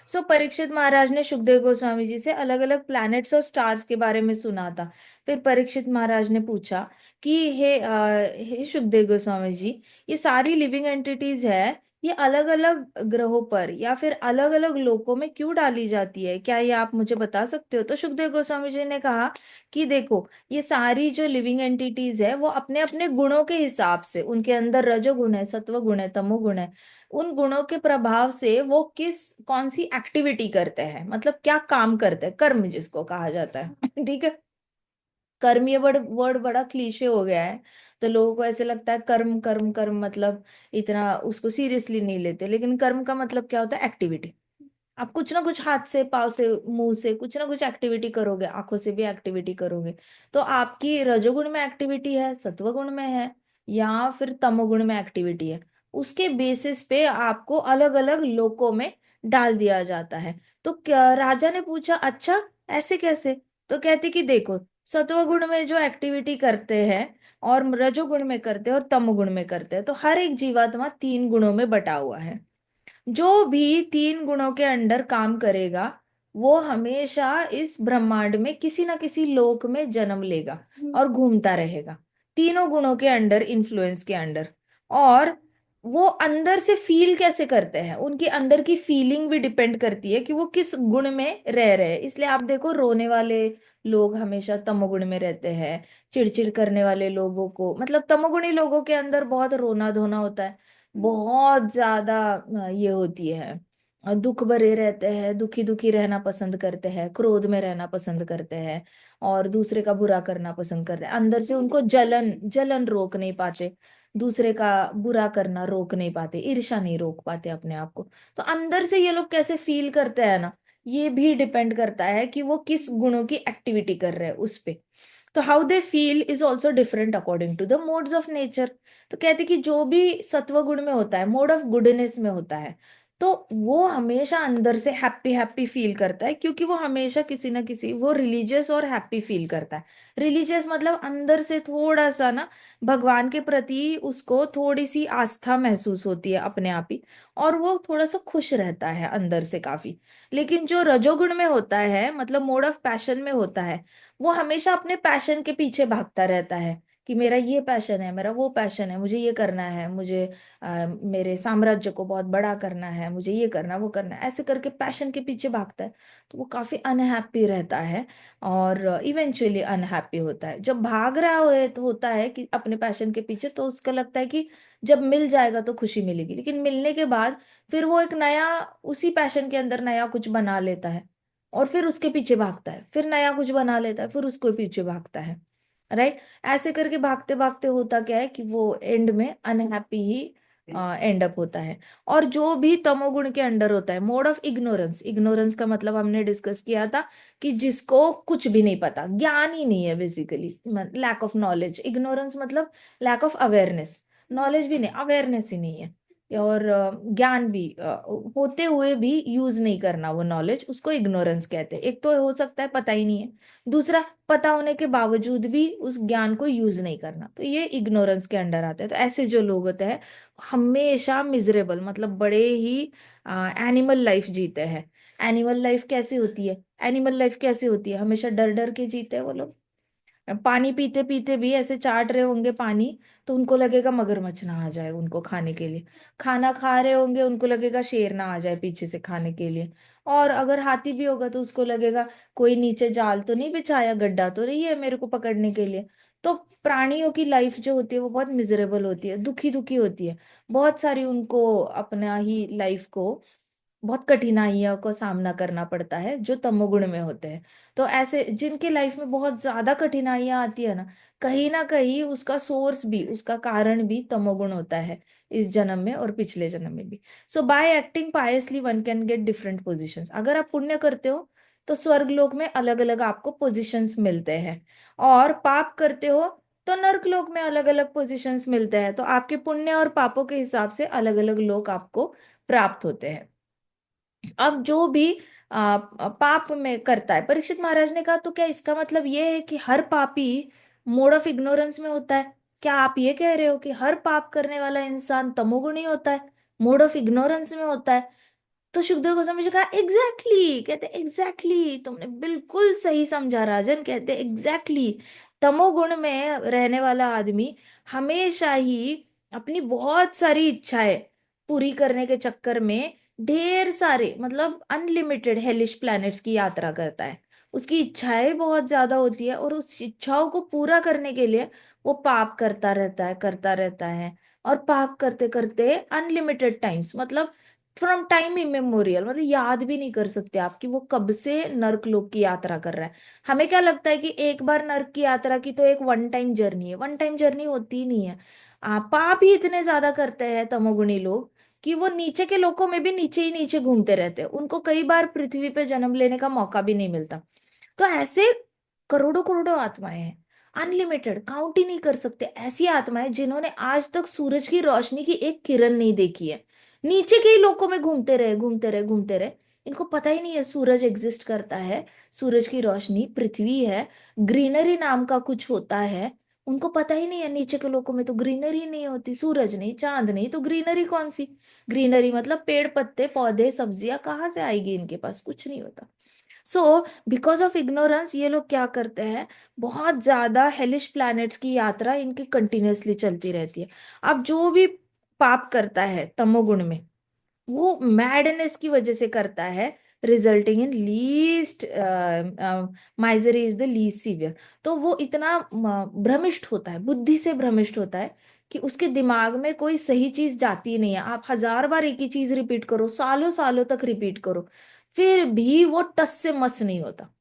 सो परीक्षित महाराज ने सुखदेव गोस्वामी जी से अलग अलग प्लैनेट्स और स्टार्स के बारे में सुना था। फिर परीक्षित महाराज ने पूछा कि हे सुखदेव गोस्वामी जी, ये सारी लिविंग एंटिटीज है, ये अलग अलग ग्रहों पर या फिर अलग अलग लोकों में क्यों डाली जाती है, क्या ये आप मुझे बता सकते हो? तो सुखदेव गोस्वामी जी ने कहा कि देखो, ये सारी जो लिविंग एंटिटीज है वो अपने अपने गुणों के हिसाब से, उनके अंदर रजोगुण है, सत्वगुण है, तमोगुण है, उन गुणों के प्रभाव से वो किस कौन सी एक्टिविटी करते हैं, मतलब क्या काम करते हैं, कर्म जिसको कहा जाता है। ठीक है। कर्म ये वर्ड बड़ा क्लीशे हो गया है, तो लोगों को ऐसे लगता है कर्म कर्म कर्म, मतलब इतना उसको सीरियसली नहीं लेते, लेकिन कर्म का मतलब क्या होता है? एक्टिविटी। आप कुछ ना कुछ हाथ से, पाँव से, मुंह से कुछ ना कुछ एक्टिविटी करोगे, आंखों से भी एक्टिविटी करोगे, तो आपकी रजोगुण में एक्टिविटी है, सत्वगुण में है, या फिर तमोगुण में एक्टिविटी है, उसके बेसिस पे आपको अलग अलग लोकों में डाल दिया जाता है। तो क्या राजा ने पूछा, अच्छा ऐसे कैसे? तो कहते कि देखो, सत्वगुण में जो एक्टिविटी करते हैं और रजोगुण में करते हैं और तमोगुण में करते हैं, तो हर एक जीवात्मा तीन गुणों में बटा हुआ है। जो भी तीन गुणों के अंडर काम करेगा वो हमेशा इस ब्रह्मांड में किसी ना किसी लोक में जन्म लेगा और घूमता रहेगा, तीनों गुणों के अंडर, इन्फ्लुएंस के अंडर। और वो अंदर से फील कैसे करते हैं, उनकी अंदर की फीलिंग भी डिपेंड करती है कि वो किस गुण में रह रहे हैं। इसलिए आप देखो, रोने वाले लोग हमेशा तमोगुण में रहते हैं, चिड़चिड़ करने वाले लोगों को, मतलब तमोगुणी लोगों के अंदर बहुत रोना धोना होता है, बहुत ज्यादा ये होती है, दुख भरे रहते हैं, दुखी दुखी रहना पसंद करते हैं, क्रोध में रहना पसंद करते हैं, और दूसरे का बुरा करना पसंद करते हैं। अंदर से उनको जलन जलन रोक नहीं पाते, दूसरे का बुरा करना रोक नहीं पाते, ईर्ष्या नहीं रोक पाते अपने आप को। तो अंदर से ये लोग कैसे फील करते हैं ना, ये भी डिपेंड करता है कि वो किस गुणों की एक्टिविटी कर रहे हैं उस पे। तो how they feel is also different according to the modes of nature. तो कहते कि जो भी सत्व गुण में होता है, मोड ऑफ गुडनेस में होता है, तो वो हमेशा अंदर से हैप्पी हैप्पी फील करता है, क्योंकि वो हमेशा किसी ना किसी, वो रिलीजियस और हैप्पी फील करता है। रिलीजियस मतलब अंदर से थोड़ा सा ना भगवान के प्रति उसको थोड़ी सी आस्था महसूस होती है अपने आप ही, और वो थोड़ा सा खुश रहता है अंदर से काफी। लेकिन जो रजोगुण में होता है, मतलब मोड ऑफ पैशन में होता है, वो हमेशा अपने पैशन के पीछे भागता रहता है कि मेरा ये पैशन है, मेरा वो पैशन है, मुझे ये करना है, मुझे मेरे साम्राज्य को बहुत बड़ा करना है, मुझे ये करना वो करना है, ऐसे करके पैशन के पीछे भागता है। तो वो काफी अनहैप्पी रहता है और इवेंचुअली अनहैप्पी होता है। जब भाग रहा तो होता है कि अपने पैशन के पीछे, तो उसका लगता है कि जब मिल जाएगा तो खुशी मिलेगी, लेकिन मिलने के बाद फिर वो एक नया, उसी पैशन के अंदर नया कुछ बना लेता है, और फिर उसके पीछे भागता है, फिर नया कुछ बना लेता है, फिर उसको पीछे भागता है। राइट। ऐसे करके भागते भागते होता क्या है कि वो एंड में अनहैप्पी ही एंड अप होता है। और जो भी तमोगुण के अंडर होता है, मोड ऑफ इग्नोरेंस, इग्नोरेंस का मतलब हमने डिस्कस किया था कि जिसको कुछ भी नहीं पता, ज्ञान ही नहीं है basically, lack of knowledge. Ignorance मतलब लैक ऑफ अवेयरनेस, नॉलेज भी नहीं, अवेयरनेस ही नहीं है, और ज्ञान भी होते हुए भी यूज नहीं करना वो नॉलेज, उसको इग्नोरेंस कहते हैं। एक तो हो सकता है पता ही नहीं है, दूसरा पता होने के बावजूद भी उस ज्ञान को यूज नहीं करना, तो ये इग्नोरेंस के अंडर आते हैं। तो ऐसे जो लोग होते हैं हमेशा मिजरेबल, मतलब बड़े ही एनिमल लाइफ जीते हैं। एनिमल लाइफ कैसी होती है? एनिमल लाइफ कैसी होती है? हमेशा डर डर के जीते हैं वो लोग। पानी पीते पीते भी ऐसे चाट रहे होंगे पानी, तो उनको लगेगा मगरमच्छ ना आ जाए उनको खाने के लिए। खाना खा रहे होंगे, उनको लगेगा शेर ना आ जाए पीछे से खाने के लिए। और अगर हाथी भी होगा तो उसको लगेगा कोई नीचे जाल तो नहीं बिछाया, गड्ढा तो नहीं है मेरे को पकड़ने के लिए। तो प्राणियों की लाइफ जो होती है वो बहुत मिजरेबल होती है, दुखी दुखी होती है। बहुत सारी उनको अपना ही लाइफ को, बहुत कठिनाइयों को सामना करना पड़ता है जो तमोगुण में होते हैं। तो ऐसे जिनके लाइफ में बहुत ज्यादा कठिनाइयां आती है ना कहीं उसका सोर्स भी, उसका कारण भी तमोगुण होता है, इस जन्म में और पिछले जन्म में भी। So by acting piously one can get different positions. अगर आप पुण्य करते हो तो स्वर्ग लोक में अलग अलग आपको पोजिशंस मिलते हैं, और पाप करते हो तो नर्क लोक में अलग अलग पोजिशंस मिलते हैं। तो आपके पुण्य और पापों के हिसाब से अलग अलग लोक आपको प्राप्त होते हैं। अब जो भी पाप में करता है, परीक्षित महाराज ने कहा, तो क्या इसका मतलब ये है कि हर पापी मोड ऑफ इग्नोरेंस में होता है? क्या आप ये कह रहे हो कि हर पाप करने वाला इंसान तमोगुणी होता है, मोड ऑफ इग्नोरेंस में होता है? तो सुखदेव गोस्वामी जी कहा एग्जैक्टली, कहते एग्जैक्टली तुमने बिल्कुल सही समझा राजन, कहते एग्जैक्टली तमोगुण में रहने वाला आदमी हमेशा ही अपनी बहुत सारी इच्छाएं पूरी करने के चक्कर में ढेर सारे मतलब अनलिमिटेड हेलिश प्लैनेट्स की यात्रा करता है। उसकी इच्छाएं बहुत ज्यादा होती है और उस इच्छाओं को पूरा करने के लिए वो पाप करता रहता है, करता रहता है। और पाप करते करते अनलिमिटेड टाइम्स, मतलब फ्रॉम टाइम इमेमोरियल, मतलब याद भी नहीं कर सकते आप कि वो कब से नर्क लोक की यात्रा कर रहा है। हमें क्या लगता है कि एक बार नर्क की यात्रा की तो एक वन टाइम जर्नी है, वन टाइम जर्नी होती ही नहीं है। पाप ही इतने ज्यादा करते हैं तमोगुणी लोग कि वो नीचे के लोगों में भी नीचे ही नीचे घूमते रहते हैं, उनको कई बार पृथ्वी पे जन्म लेने का मौका भी नहीं मिलता। तो ऐसे करोड़ों करोड़ों आत्माएं हैं, अनलिमिटेड, काउंट ही नहीं कर सकते। ऐसी आत्माएं जिन्होंने आज तक सूरज की रोशनी की एक किरण नहीं देखी है, नीचे के ही लोकों में घूमते रहे घूमते रहे घूमते रहे। इनको पता ही नहीं है सूरज एग्जिस्ट करता है, सूरज की रोशनी, पृथ्वी है, ग्रीनरी नाम का कुछ होता है। उनको पता ही नहीं है नीचे के लोगों में तो ग्रीनरी नहीं होती, सूरज नहीं, चांद नहीं, तो ग्रीनरी कौन सी? ग्रीनरी मतलब पेड़ पत्ते पौधे सब्जियां कहाँ से आएगी, इनके पास कुछ नहीं होता। सो बिकॉज ऑफ इग्नोरेंस ये लोग क्या करते हैं, बहुत ज्यादा हेलिश प्लैनेट्स की यात्रा इनकी कंटिन्यूअसली चलती रहती है। अब जो भी पाप करता है तमोगुण में, वो मैडनेस की वजह से करता है, resulting in least, misery is the least severe. तो वो इतना भ्रमिष्ट होता है, बुद्धि से भ्रमिष्ट होता है कि उसके दिमाग में कोई सही चीज जाती नहीं है। आप हजार बार एक ही चीज रिपीट करो, सालों सालों तक रिपीट करो, फिर भी वो टस से मस नहीं होता।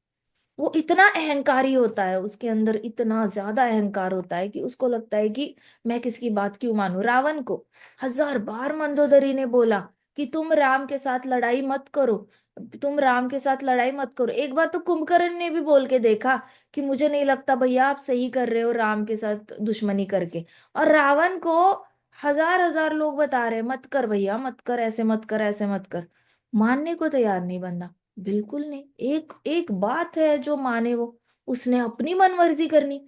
वो इतना अहंकारी होता है, उसके अंदर इतना ज्यादा अहंकार होता है कि उसको लगता है कि मैं किसकी बात क्यों मानूं। रावण को हजार बार मंदोदरी ने बोला कि तुम राम के साथ लड़ाई मत करो, तुम राम के साथ लड़ाई मत करो। एक बार तो कुंभकर्ण ने भी बोल के देखा कि मुझे नहीं लगता भैया आप सही कर रहे हो राम के साथ दुश्मनी करके। और रावण को हजार हजार लोग बता रहे मत कर भैया, मत कर, ऐसे मत कर, ऐसे मत कर, मानने को तैयार नहीं बंदा, बिल्कुल नहीं। एक एक बात है जो माने वो, उसने अपनी मनमर्जी करनी।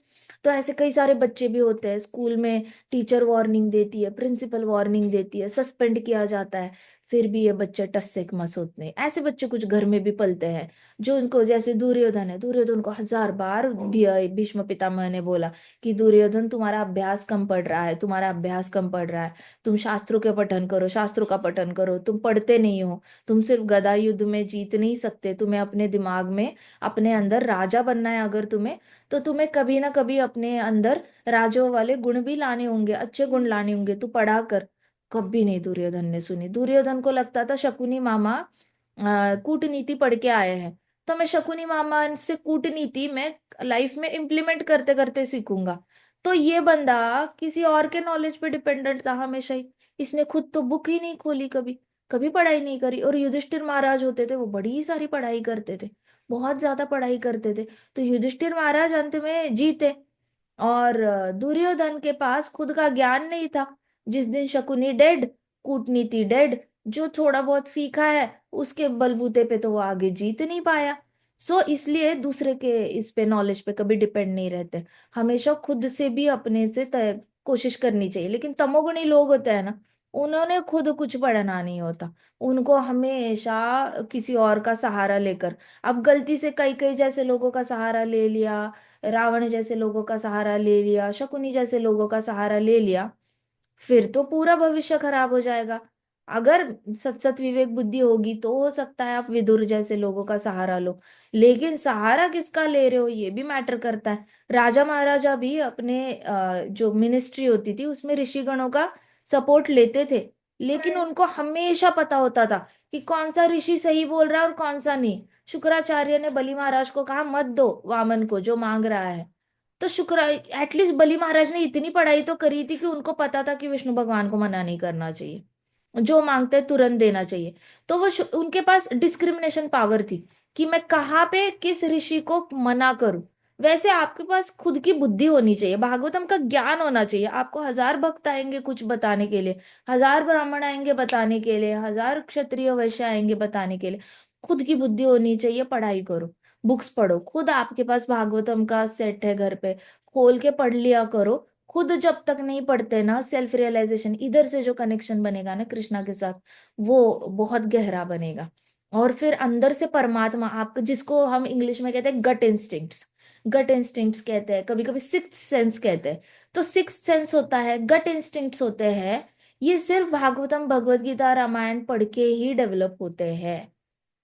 तो ऐसे कई सारे बच्चे भी होते हैं स्कूल में, टीचर वार्निंग देती है, प्रिंसिपल वार्निंग देती है, सस्पेंड किया जाता है, फिर भी ये बच्चे टस से मस होते हैं। ऐसे बच्चे कुछ घर में भी पलते हैं जो उनको, जैसे दुर्योधन है, दुर्योधन को हजार बार भीष्म पितामह ने बोला कि दुर्योधन तुम्हारा अभ्यास कम पड़ रहा है, तुम्हारा अभ्यास कम पड़ रहा है, तुम शास्त्रों के पठन करो, शास्त्रों का पठन करो, तुम पढ़ते नहीं हो, तुम सिर्फ गदा युद्ध में जीत नहीं सकते, तुम्हें अपने दिमाग में अपने अंदर राजा बनना है अगर तुम्हें, तो तुम्हें कभी ना कभी अपने अंदर राजाओं वाले गुण भी लाने होंगे, अच्छे गुण लाने होंगे, तू पढ़ा कर। कभी नहीं दुर्योधन ने सुनी। दुर्योधन को लगता था शकुनी मामा कूटनीति पढ़ के आए हैं, तो मैं शकुनी मामा से कूटनीति मैं लाइफ में इम्प्लीमेंट करते करते सीखूंगा। तो ये बंदा किसी और के नॉलेज पे डिपेंडेंट था हमेशा ही। इसने खुद तो बुक ही नहीं खोली कभी, कभी पढ़ाई नहीं करी। और युधिष्ठिर महाराज होते थे, वो बड़ी सारी पढ़ाई करते थे, बहुत ज्यादा पढ़ाई करते थे। तो युधिष्ठिर महाराज अंत में जीते, और दुर्योधन के पास खुद का ज्ञान नहीं था। जिस दिन शकुनी डेड, कूटनीति डेड, जो थोड़ा बहुत सीखा है उसके बलबूते पे तो वो आगे जीत नहीं पाया। सो इसलिए दूसरे के इस पे नॉलेज पे कभी डिपेंड नहीं रहते, हमेशा खुद से भी अपने से कोशिश करनी चाहिए। लेकिन तमोगुणी लोग होते हैं ना, उन्होंने खुद कुछ पढ़ना नहीं होता, उनको हमेशा किसी और का सहारा लेकर, अब गलती से कई कई जैसे लोगों का सहारा ले लिया, रावण जैसे लोगों का सहारा ले लिया, शकुनी जैसे लोगों का सहारा ले लिया, फिर तो पूरा भविष्य खराब हो जाएगा। अगर सत सत विवेक बुद्धि होगी तो हो सकता है आप विदुर जैसे लोगों का सहारा लो, लेकिन सहारा किसका ले रहे हो ये भी मैटर करता है। राजा महाराजा भी अपने जो मिनिस्ट्री होती थी उसमें ऋषिगणों का सपोर्ट लेते थे, लेकिन उनको हमेशा पता होता था कि कौन सा ऋषि सही बोल रहा है और कौन सा नहीं। शुक्राचार्य ने बलि महाराज को कहा मत दो वामन को जो मांग रहा है, तो शुक्र एटलीस्ट बलि महाराज ने इतनी पढ़ाई तो करी थी कि उनको पता था कि विष्णु भगवान को मना नहीं करना चाहिए, जो मांगते हैं तुरंत देना चाहिए। तो वो उनके पास डिस्क्रिमिनेशन पावर थी कि मैं कहाँ पे किस ऋषि को मना करूं। वैसे आपके पास खुद की बुद्धि होनी चाहिए, भागवतम का ज्ञान होना चाहिए। आपको हजार भक्त आएंगे कुछ बताने के लिए, हजार ब्राह्मण आएंगे बताने के लिए, हजार क्षत्रिय वैश्य आएंगे बताने के लिए, खुद की बुद्धि होनी चाहिए। पढ़ाई करो, बुक्स पढ़ो, खुद आपके पास भागवतम का सेट है घर पे, खोल के पढ़ लिया करो, खुद जब तक नहीं पढ़ते ना, सेल्फ रियलाइजेशन, इधर से जो कनेक्शन बनेगा ना कृष्णा के साथ, वो बहुत गहरा बनेगा। और फिर अंदर से परमात्मा आपको, जिसको हम इंग्लिश में कहते हैं गट इंस्टिंक्ट्स, गट इंस्टिंक्ट्स कहते हैं, कभी कभी सिक्स्थ सेंस कहते हैं। तो सिक्स्थ सेंस होता है, गट इंस्टिंक्ट्स होते हैं, ये सिर्फ भागवतम भगवत गीता रामायण पढ़ के ही डेवलप होते हैं।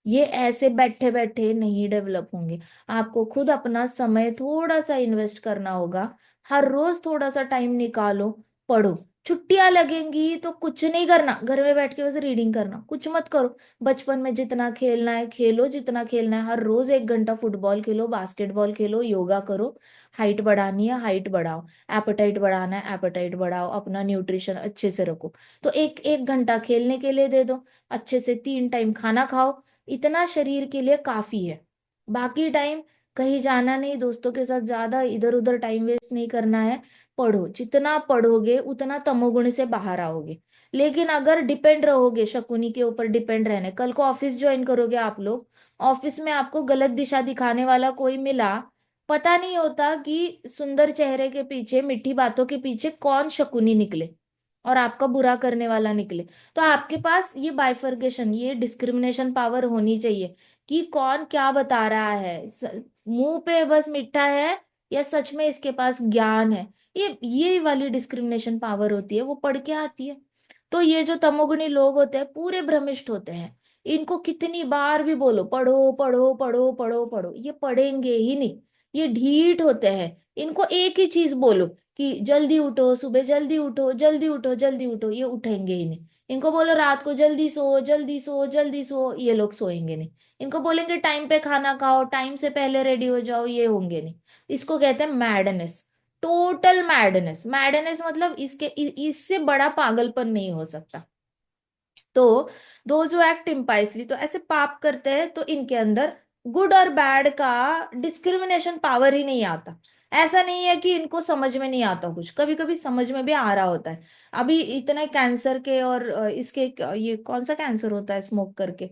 ये ऐसे बैठे बैठे नहीं डेवलप होंगे। आपको खुद अपना समय थोड़ा सा इन्वेस्ट करना होगा। हर रोज थोड़ा सा टाइम निकालो, पढ़ो। छुट्टियां लगेंगी तो कुछ नहीं करना, घर में बैठ के बस रीडिंग करना, कुछ मत करो। बचपन में जितना खेलना है खेलो, जितना खेलना है, हर रोज 1 घंटा फुटबॉल खेलो, बास्केटबॉल खेलो, योगा करो। हाइट बढ़ानी है हाइट बढ़ाओ, एपेटाइट बढ़ाना है एपेटाइट बढ़ाओ, अपना न्यूट्रिशन अच्छे से रखो। तो एक एक घंटा खेलने के लिए दे दो, अच्छे से 3 टाइम खाना खाओ, इतना शरीर के लिए काफी है। बाकी टाइम कहीं जाना नहीं, दोस्तों के साथ ज्यादा इधर उधर टाइम वेस्ट नहीं करना है। पढ़ो, जितना पढ़ोगे उतना तमोगुण से बाहर आओगे। लेकिन अगर डिपेंड रहोगे शकुनी के ऊपर, डिपेंड रहने, कल को ऑफिस ज्वाइन करोगे आप लोग, ऑफिस में आपको गलत दिशा दिखाने वाला कोई मिला, पता नहीं होता कि सुंदर चेहरे के पीछे, मीठी बातों के पीछे कौन शकुनी निकले और आपका बुरा करने वाला निकले। तो आपके पास ये बाइफर्गेशन, ये डिस्क्रिमिनेशन पावर होनी चाहिए कि कौन क्या बता रहा है, मुंह पे बस मिठा है या सच में इसके पास ज्ञान है। ये वाली डिस्क्रिमिनेशन पावर होती है, वो पढ़ के आती है। तो ये जो तमोगुणी लोग होते हैं पूरे भ्रमिष्ट होते हैं। इनको कितनी बार भी बोलो पढ़ो पढ़ो पढ़ो पढ़ो पढ़ो, ये पढ़ेंगे ही नहीं। ये ढीठ होते हैं। इनको एक ही चीज बोलो कि जल्दी उठो, सुबह जल्दी उठो, जल्दी उठो, जल्दी उठो, ये उठेंगे ही नहीं। इनको बोलो रात को जल्दी सो जल्दी सो जल्दी सो, ये लोग सोएंगे नहीं। इनको बोलेंगे टाइम पे खाना खाओ, टाइम से पहले रेडी हो जाओ, ये होंगे नहीं। इसको कहते हैं मैडनेस, टोटल मैडनेस। मैडनेस मतलब इससे बड़ा पागलपन नहीं हो सकता। तो दो जो एक्ट इम्पाइसली, तो ऐसे पाप करते हैं तो इनके अंदर गुड और बैड का डिस्क्रिमिनेशन पावर ही नहीं आता। ऐसा नहीं है कि इनको समझ में नहीं आता, कुछ कभी कभी समझ में भी आ रहा होता है। अभी इतने कैंसर के और इसके ये कौन सा कैंसर होता है स्मोक करके,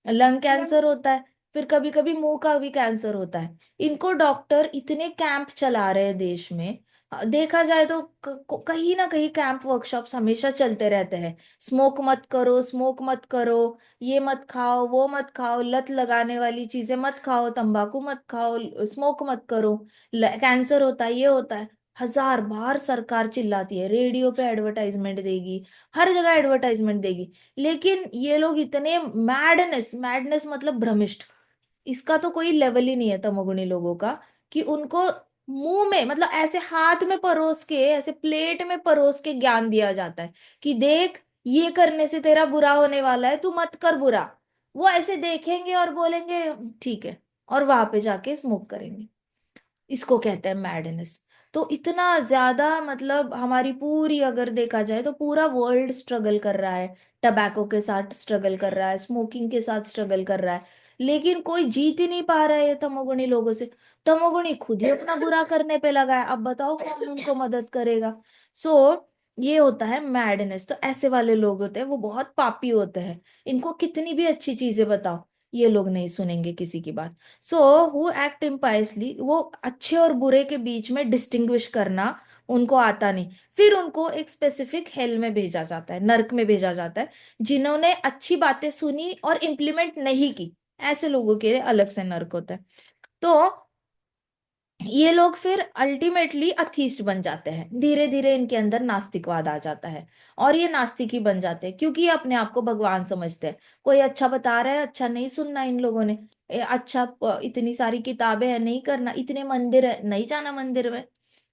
लंग कैंसर होता है, फिर कभी कभी मुंह का भी कैंसर होता है। इनको डॉक्टर इतने कैंप चला रहे हैं देश में। देखा जाए तो कहीं ना कहीं कैंप वर्कशॉप्स हमेशा चलते रहते हैं। स्मोक मत करो, स्मोक मत करो, ये मत खाओ, वो मत खाओ, लत लगाने वाली चीजें मत खाओ, तंबाकू मत खाओ, स्मोक मत करो, कैंसर होता है, ये होता है। 1000 बार सरकार चिल्लाती है, रेडियो पे एडवर्टाइजमेंट देगी, हर जगह एडवर्टाइजमेंट देगी। लेकिन ये लोग इतने मैडनेस, मैडनेस मतलब भ्रमिष्ठ, इसका तो कोई लेवल ही नहीं है तमोगुणी लोगों का, कि उनको मुंह में मतलब ऐसे हाथ में परोस के, ऐसे प्लेट में परोस के ज्ञान दिया जाता है कि देख ये करने से तेरा बुरा होने वाला है, तू मत कर बुरा। वो ऐसे देखेंगे और बोलेंगे ठीक है, और वहां पे जाके स्मोक करेंगे। इसको कहते हैं मैडनेस। तो इतना ज्यादा मतलब हमारी पूरी अगर देखा जाए तो पूरा वर्ल्ड स्ट्रगल कर रहा है, टबैको के साथ स्ट्रगल कर रहा है, स्मोकिंग के साथ स्ट्रगल कर रहा है। लेकिन कोई जीत ही नहीं पा रहा है ये तमोगुणी लोगों से। तमोगुणी खुद ही अपना बुरा करने पे लगा है, अब बताओ कौन उनको मदद करेगा। सो ये होता है मैडनेस। तो ऐसे वाले लोग होते हैं, वो बहुत पापी होते हैं। इनको कितनी भी अच्छी चीजें बताओ, ये लोग नहीं सुनेंगे किसी की बात। सो हु एक्ट इम्पाइसली, वो अच्छे और बुरे के बीच में डिस्टिंग्विश करना उनको आता नहीं। फिर उनको एक स्पेसिफिक हेल में भेजा जाता है, नर्क में भेजा जाता है। जिन्होंने अच्छी बातें सुनी और इम्प्लीमेंट नहीं की, ऐसे लोगों के लिए अलग से नर्क होता है। तो ये लोग फिर अल्टीमेटली अथीस्ट बन जाते हैं, धीरे धीरे इनके अंदर नास्तिकवाद आ जाता है। और ये नास्तिक ही बन जाते हैं क्योंकि ये अपने आप को भगवान समझते हैं। कोई अच्छा बता रहा है, अच्छा नहीं सुनना इन लोगों ने। अच्छा इतनी सारी किताबें हैं, नहीं करना, इतने मंदिर है, नहीं जाना मंदिर में।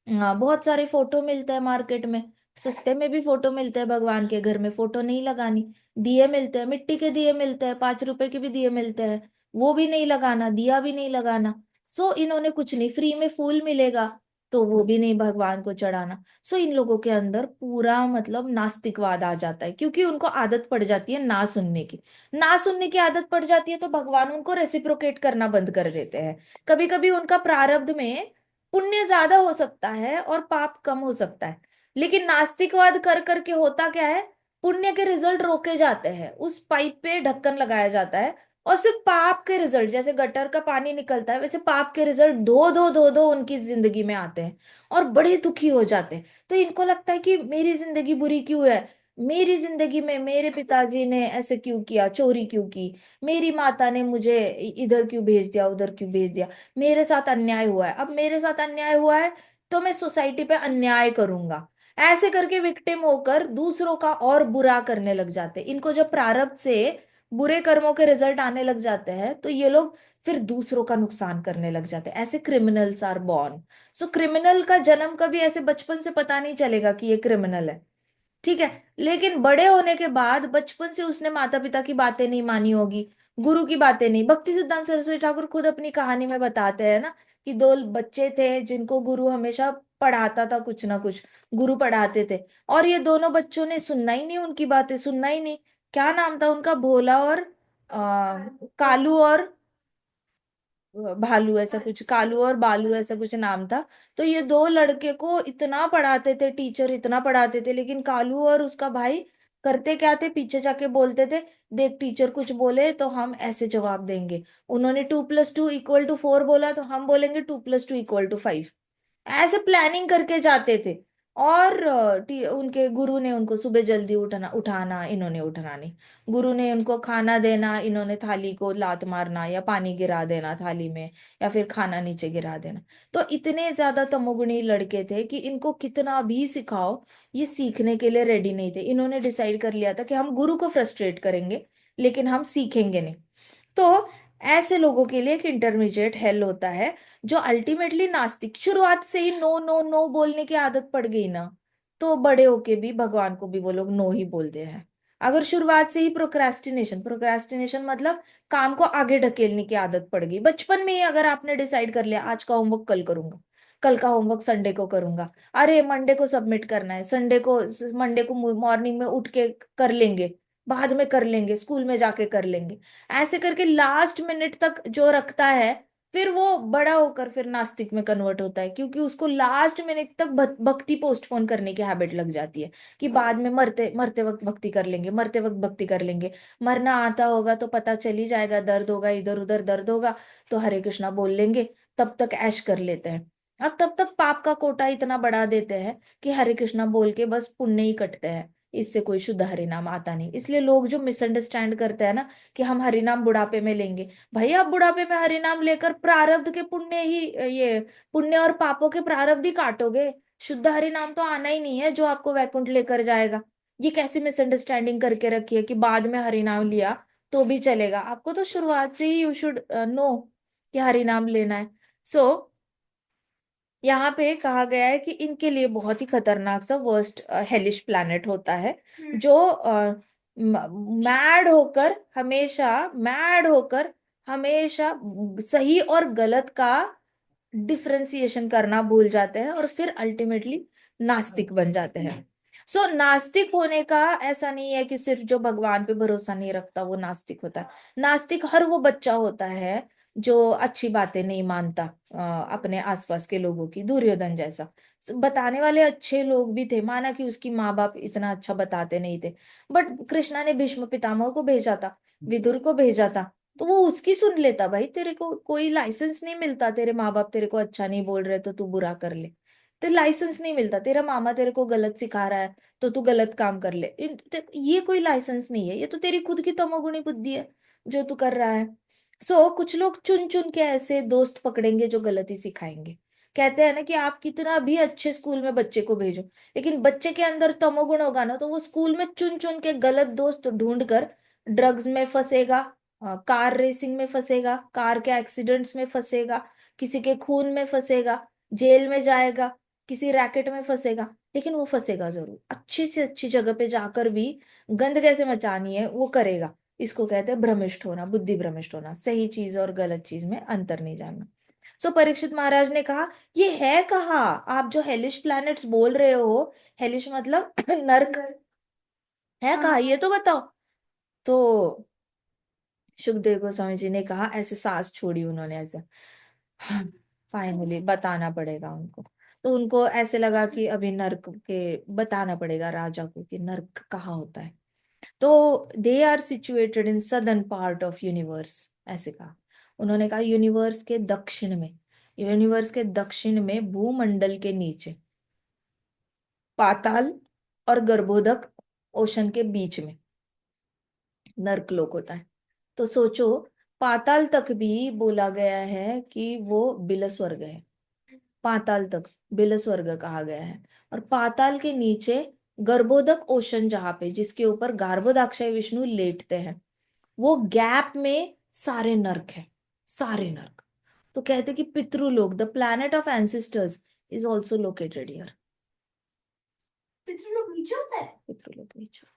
हाँ, बहुत सारे फोटो मिलते हैं मार्केट में, सस्ते में भी फोटो मिलते हैं भगवान के, घर में फोटो नहीं लगानी। दिए मिलते हैं, मिट्टी के दिए मिलते हैं, 5 रुपए के भी दिए मिलते हैं, वो भी नहीं लगाना, दिया भी नहीं लगाना। सो इन्होंने कुछ नहीं, फ्री में फूल मिलेगा तो वो भी नहीं भगवान को चढ़ाना। सो इन लोगों के अंदर पूरा मतलब नास्तिकवाद आ जाता है, क्योंकि उनको आदत पड़ जाती है ना सुनने की। ना सुनने की आदत पड़ जाती है तो भगवान उनको रेसिप्रोकेट करना बंद कर देते हैं। कभी कभी उनका प्रारब्ध में पुण्य ज्यादा हो सकता है और पाप कम हो सकता है। लेकिन नास्तिकवाद कर करके होता क्या है, पुण्य के रिजल्ट रोके जाते हैं, उस पाइप पे ढक्कन लगाया जाता है, और सिर्फ पाप के रिजल्ट, जैसे गटर का पानी निकलता है वैसे पाप के रिजल्ट दो दो दो दो उनकी जिंदगी में आते हैं, और बड़े दुखी हो जाते हैं। तो इनको लगता है कि मेरी जिंदगी बुरी क्यों है, मेरी जिंदगी में मेरे पिताजी ने ऐसे क्यों किया, चोरी क्यों की, मेरी माता ने मुझे इधर क्यों भेज दिया, उधर क्यों भेज दिया, मेरे साथ अन्याय हुआ है, अब मेरे साथ अन्याय हुआ है तो मैं सोसाइटी पे अन्याय करूंगा। ऐसे करके विक्टिम होकर दूसरों का और बुरा करने लग जाते हैं। इनको जब प्रारब्ध से बुरे कर्मों के रिजल्ट आने लग जाते हैं तो ये लोग फिर दूसरों का नुकसान करने लग जाते हैं। ऐसे criminals are born. So criminal का जन्म कभी ऐसे बचपन से पता नहीं चलेगा कि ये क्रिमिनल है, ठीक है, लेकिन बड़े होने के बाद बचपन से उसने माता पिता की बातें नहीं मानी होगी, गुरु की बातें नहीं। भक्ति सिद्धांत सरस्वती ठाकुर खुद अपनी कहानी में बताते हैं ना कि दो बच्चे थे जिनको गुरु हमेशा पढ़ाता था कुछ ना कुछ, गुरु पढ़ाते थे, और ये दोनों बच्चों ने सुनना ही नहीं, उनकी बातें सुनना ही नहीं। क्या नाम था उनका, भोला और कालू और भालू, ऐसा कुछ, कालू और बालू ऐसा कुछ नाम था। तो ये दो लड़के को इतना पढ़ाते थे टीचर, इतना पढ़ाते थे, लेकिन कालू और उसका भाई करते क्या थे, पीछे जाके बोलते थे, देख टीचर कुछ बोले तो हम ऐसे जवाब देंगे, उन्होंने 2+2=4 बोला तो हम बोलेंगे 2+2=5। ऐसे प्लानिंग करके जाते थे। और उनके गुरु ने उनको सुबह जल्दी उठाना, इन्होंने उठना नहीं। गुरु ने उनको खाना देना, इन्होंने थाली को लात मारना या पानी गिरा देना थाली में, या फिर खाना नीचे गिरा देना। तो इतने ज्यादा तमोगुणी लड़के थे कि इनको कितना भी सिखाओ ये सीखने के लिए रेडी नहीं थे। इन्होंने डिसाइड कर लिया था कि हम गुरु को फ्रस्ट्रेट करेंगे लेकिन हम सीखेंगे नहीं। तो ऐसे लोगों के लिए एक इंटरमीडिएट हेल होता है, जो अल्टीमेटली नास्तिक, शुरुआत से ही नो नो नो बोलने की आदत पड़ गई ना, तो बड़े होके भी भगवान को भी वो लोग नो ही बोलते हैं। अगर शुरुआत से ही प्रोक्रास्टिनेशन, प्रोक्रास्टिनेशन मतलब काम को आगे ढकेलने की आदत पड़ गई बचपन में ही, अगर आपने डिसाइड कर लिया आज का होमवर्क कल करूंगा, कल का होमवर्क संडे को करूंगा, अरे मंडे को सबमिट करना है, संडे को, मंडे को मॉर्निंग में उठ के कर लेंगे, बाद में कर लेंगे, स्कूल में जाके कर लेंगे, ऐसे करके लास्ट मिनट तक जो रखता है, फिर वो बड़ा होकर फिर नास्तिक में कन्वर्ट होता है, क्योंकि उसको लास्ट मिनट तक भक्ति पोस्टपोन करने की हैबिट लग जाती है कि बाद में मरते मरते वक्त भक्ति कर लेंगे, मरते वक्त भक्ति कर लेंगे, मरना आता होगा तो पता चल ही जाएगा, दर्द होगा, इधर उधर दर्द होगा तो हरे कृष्णा बोल लेंगे, तब तक ऐश कर लेते हैं। अब तब तक पाप का कोटा इतना बढ़ा देते हैं कि हरे कृष्णा बोल के बस पुण्य ही कटते हैं, इससे कोई शुद्ध हरि नाम आता नहीं। इसलिए लोग जो मिसअंडरस्टैंड करते हैं ना कि हम हरि नाम बुढ़ापे में लेंगे, भाई आप बुढ़ापे में हरि नाम लेकर प्रारब्ध के पुण्य ही, ये पुण्य और पापों के प्रारब्ध ही काटोगे, शुद्ध हरि नाम तो आना ही नहीं है जो आपको वैकुंठ लेकर जाएगा। ये कैसी मिसअंडरस्टैंडिंग करके रखी है कि बाद में हरि नाम लिया तो भी चलेगा, आपको तो शुरुआत से ही यू शुड नो कि हरि नाम लेना है। सो यहाँ पे कहा गया है कि इनके लिए बहुत ही खतरनाक सा वर्स्ट हेलिश प्लैनेट होता है, जो मैड होकर हमेशा सही और गलत का डिफरेंशिएशन करना भूल जाते हैं और फिर अल्टीमेटली नास्तिक बन जाते हैं। सो नास्तिक होने का ऐसा नहीं है कि सिर्फ जो भगवान पे भरोसा नहीं रखता वो नास्तिक होता है। नास्तिक हर वो बच्चा होता है जो अच्छी बातें नहीं मानता, अपने आसपास के लोगों की, दुर्योधन जैसा। बताने वाले अच्छे लोग भी थे, माना कि उसकी माँ बाप इतना अच्छा बताते नहीं थे, बट कृष्णा ने भीष्म पितामह को भेजा था, विदुर को भेजा था, तो वो उसकी सुन लेता। भाई तेरे को कोई लाइसेंस नहीं मिलता, तेरे माँ बाप तेरे को अच्छा नहीं बोल रहे तो तू बुरा कर ले, तेरे लाइसेंस नहीं मिलता, तेरा मामा तेरे को गलत सिखा रहा है तो तू गलत काम कर ले, ये कोई लाइसेंस नहीं है, ये तो तेरी खुद की तमोगुणी बुद्धि है जो तू कर रहा है। सो कुछ लोग चुन चुन के ऐसे दोस्त पकड़ेंगे जो गलती सिखाएंगे। कहते हैं ना कि आप कितना भी अच्छे स्कूल में बच्चे को भेजो, लेकिन बच्चे के अंदर तमोगुण होगा ना तो वो स्कूल में चुन चुन के गलत दोस्त ढूंढ कर ड्रग्स में फंसेगा, कार रेसिंग में फंसेगा, कार के एक्सीडेंट्स में फंसेगा, किसी के खून में फंसेगा, जेल में जाएगा, किसी रैकेट में फंसेगा, लेकिन वो फंसेगा जरूर, अच्छी से अच्छी जगह पे जाकर भी गंद कैसे मचानी है वो करेगा। इसको कहते हैं भ्रमिष्ट होना, बुद्धि भ्रमिष्ट होना, सही चीज और गलत चीज में अंतर नहीं जानना। सो परीक्षित महाराज ने कहा ये है कहाँ, आप जो हेलिश प्लैनेट्स बोल रहे हो, हेलिश मतलब नर्क, है कहाँ ये तो बताओ। तो सुखदेव गोस्वामी जी ने कहा, ऐसे सांस छोड़ी उन्होंने ऐसे, फाइनली बताना पड़ेगा उनको। तो उनको ऐसे लगा कि अभी नर्क के बताना पड़ेगा राजा को कि नर्क कहाँ होता है। तो they are situated in southern part of universe, ऐसे कहा। उन्होंने कहा यूनिवर्स के दक्षिण में, यूनिवर्स के दक्षिण में भूमंडल के नीचे, पाताल और गर्भोदक ओशन के बीच में नर्कलोक होता है। तो सोचो, पाताल तक भी बोला गया है कि वो बिल स्वर्ग है, पाताल तक बिल स्वर्ग कहा गया है। और पाताल के नीचे गर्भोदक ओशन, जहां पे जिसके ऊपर गार्भोदाक्षय विष्णु लेटते हैं, वो गैप में सारे नर्क है, सारे नर्क। तो कहते कि Pitrilok, the planet of ancestors, is also located here. Pitrilok नीचे होता है, पितृलोक नीचे होता है।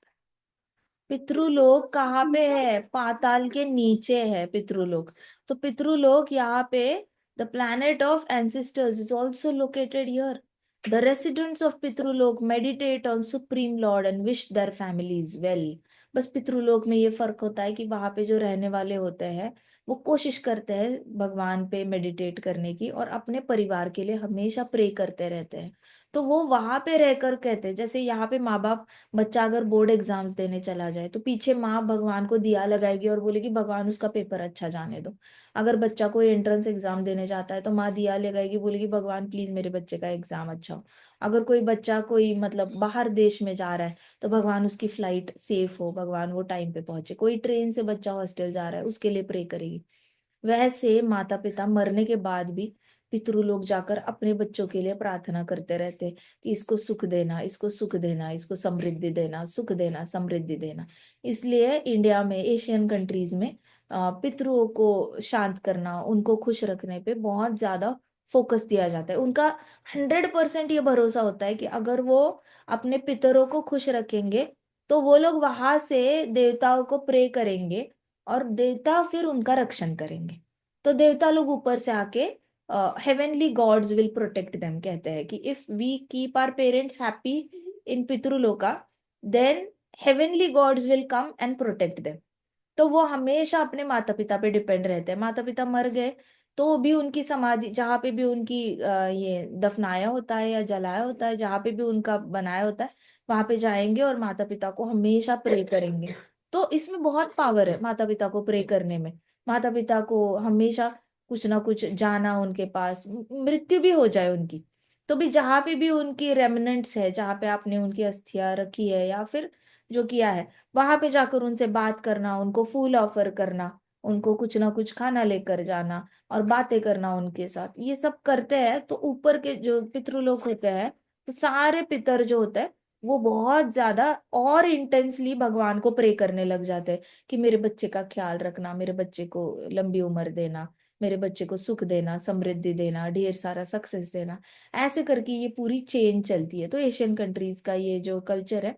पितृलोक कहाँ पे है? पाताल के नीचे है पितृलोक। तो पितृलोक यहाँ पे, the planet of ancestors is also located here. The residents of Pitrilok meditate on supreme lord and wish their families well. बस पितृलोक में ये फर्क होता है कि वहां पे जो रहने वाले होते हैं वो कोशिश करते हैं भगवान पे मेडिटेट करने की और अपने परिवार के लिए हमेशा प्रे करते रहते हैं। तो वो वहां पे रहकर कहते हैं, जैसे यहाँ पे माँ बाप, बच्चा अगर बोर्ड एग्जाम्स देने चला जाए तो पीछे माँ भगवान को दिया लगाएगी और बोलेगी भगवान उसका पेपर अच्छा जाने दो। अगर बच्चा कोई एंट्रेंस एग्जाम देने जाता है तो माँ दिया लगाएगी, बोलेगी भगवान प्लीज मेरे बच्चे का एग्जाम अच्छा हो। अगर कोई बच्चा कोई मतलब बाहर देश में जा रहा है तो भगवान उसकी फ्लाइट सेफ हो, भगवान वो टाइम पे पहुंचे। कोई ट्रेन से बच्चा हॉस्टल जा रहा है उसके लिए प्रे करेगी। वैसे माता पिता मरने के बाद भी पितृलोक जाकर अपने बच्चों के लिए प्रार्थना करते रहते कि इसको सुख देना, इसको सुख देना, इसको समृद्धि देना, सुख देना, समृद्धि देना। इसलिए इंडिया में, एशियन कंट्रीज में पितरों को शांत करना, उनको खुश रखने पे बहुत ज्यादा फोकस दिया जाता है। उनका 100% ये भरोसा होता है कि अगर वो अपने पितरों को खुश रखेंगे तो वो लोग वहां से देवताओं को प्रे करेंगे और देवता फिर उनका रक्षण करेंगे। तो देवता लोग ऊपर से आके, heavenly gods will protect them, कहते हैं कि if we keep our parents happy in Pitriloka, then heavenly gods will come and protect them. तो वो हमेशा अपने माता पिता पे डिपेंड रहते हैं। माता पिता मर गए तो भी उनकी समाधि, जहाँ पे भी उनकी ये दफनाया होता है या जलाया होता है, जहाँ पे भी उनका बनाया होता है, वहां पे जाएंगे और माता पिता को हमेशा प्रे करेंगे। तो इसमें बहुत पावर है माता पिता को प्रे करने में। माता पिता को हमेशा कुछ ना कुछ जाना उनके पास, मृत्यु भी हो जाए उनकी तो भी जहाँ पे भी उनकी रेमिनेंट्स है, जहाँ पे आपने उनकी अस्थियां रखी है या फिर जो किया है, वहां पे जाकर उनसे बात करना, उनको फूल ऑफर करना, उनको कुछ ना कुछ खाना लेकर जाना और बातें करना उनके साथ, ये सब करते हैं। तो ऊपर के जो पितृलोक होते हैं, तो सारे पितर जो होते हैं वो बहुत ज्यादा और इंटेंसली भगवान को प्रे करने लग जाते हैं कि मेरे बच्चे का ख्याल रखना, मेरे बच्चे को लंबी उम्र देना, मेरे बच्चे को सुख देना, समृद्धि देना, ढेर सारा सक्सेस देना। ऐसे करके ये पूरी चेन चलती है। तो एशियन कंट्रीज का ये जो कल्चर है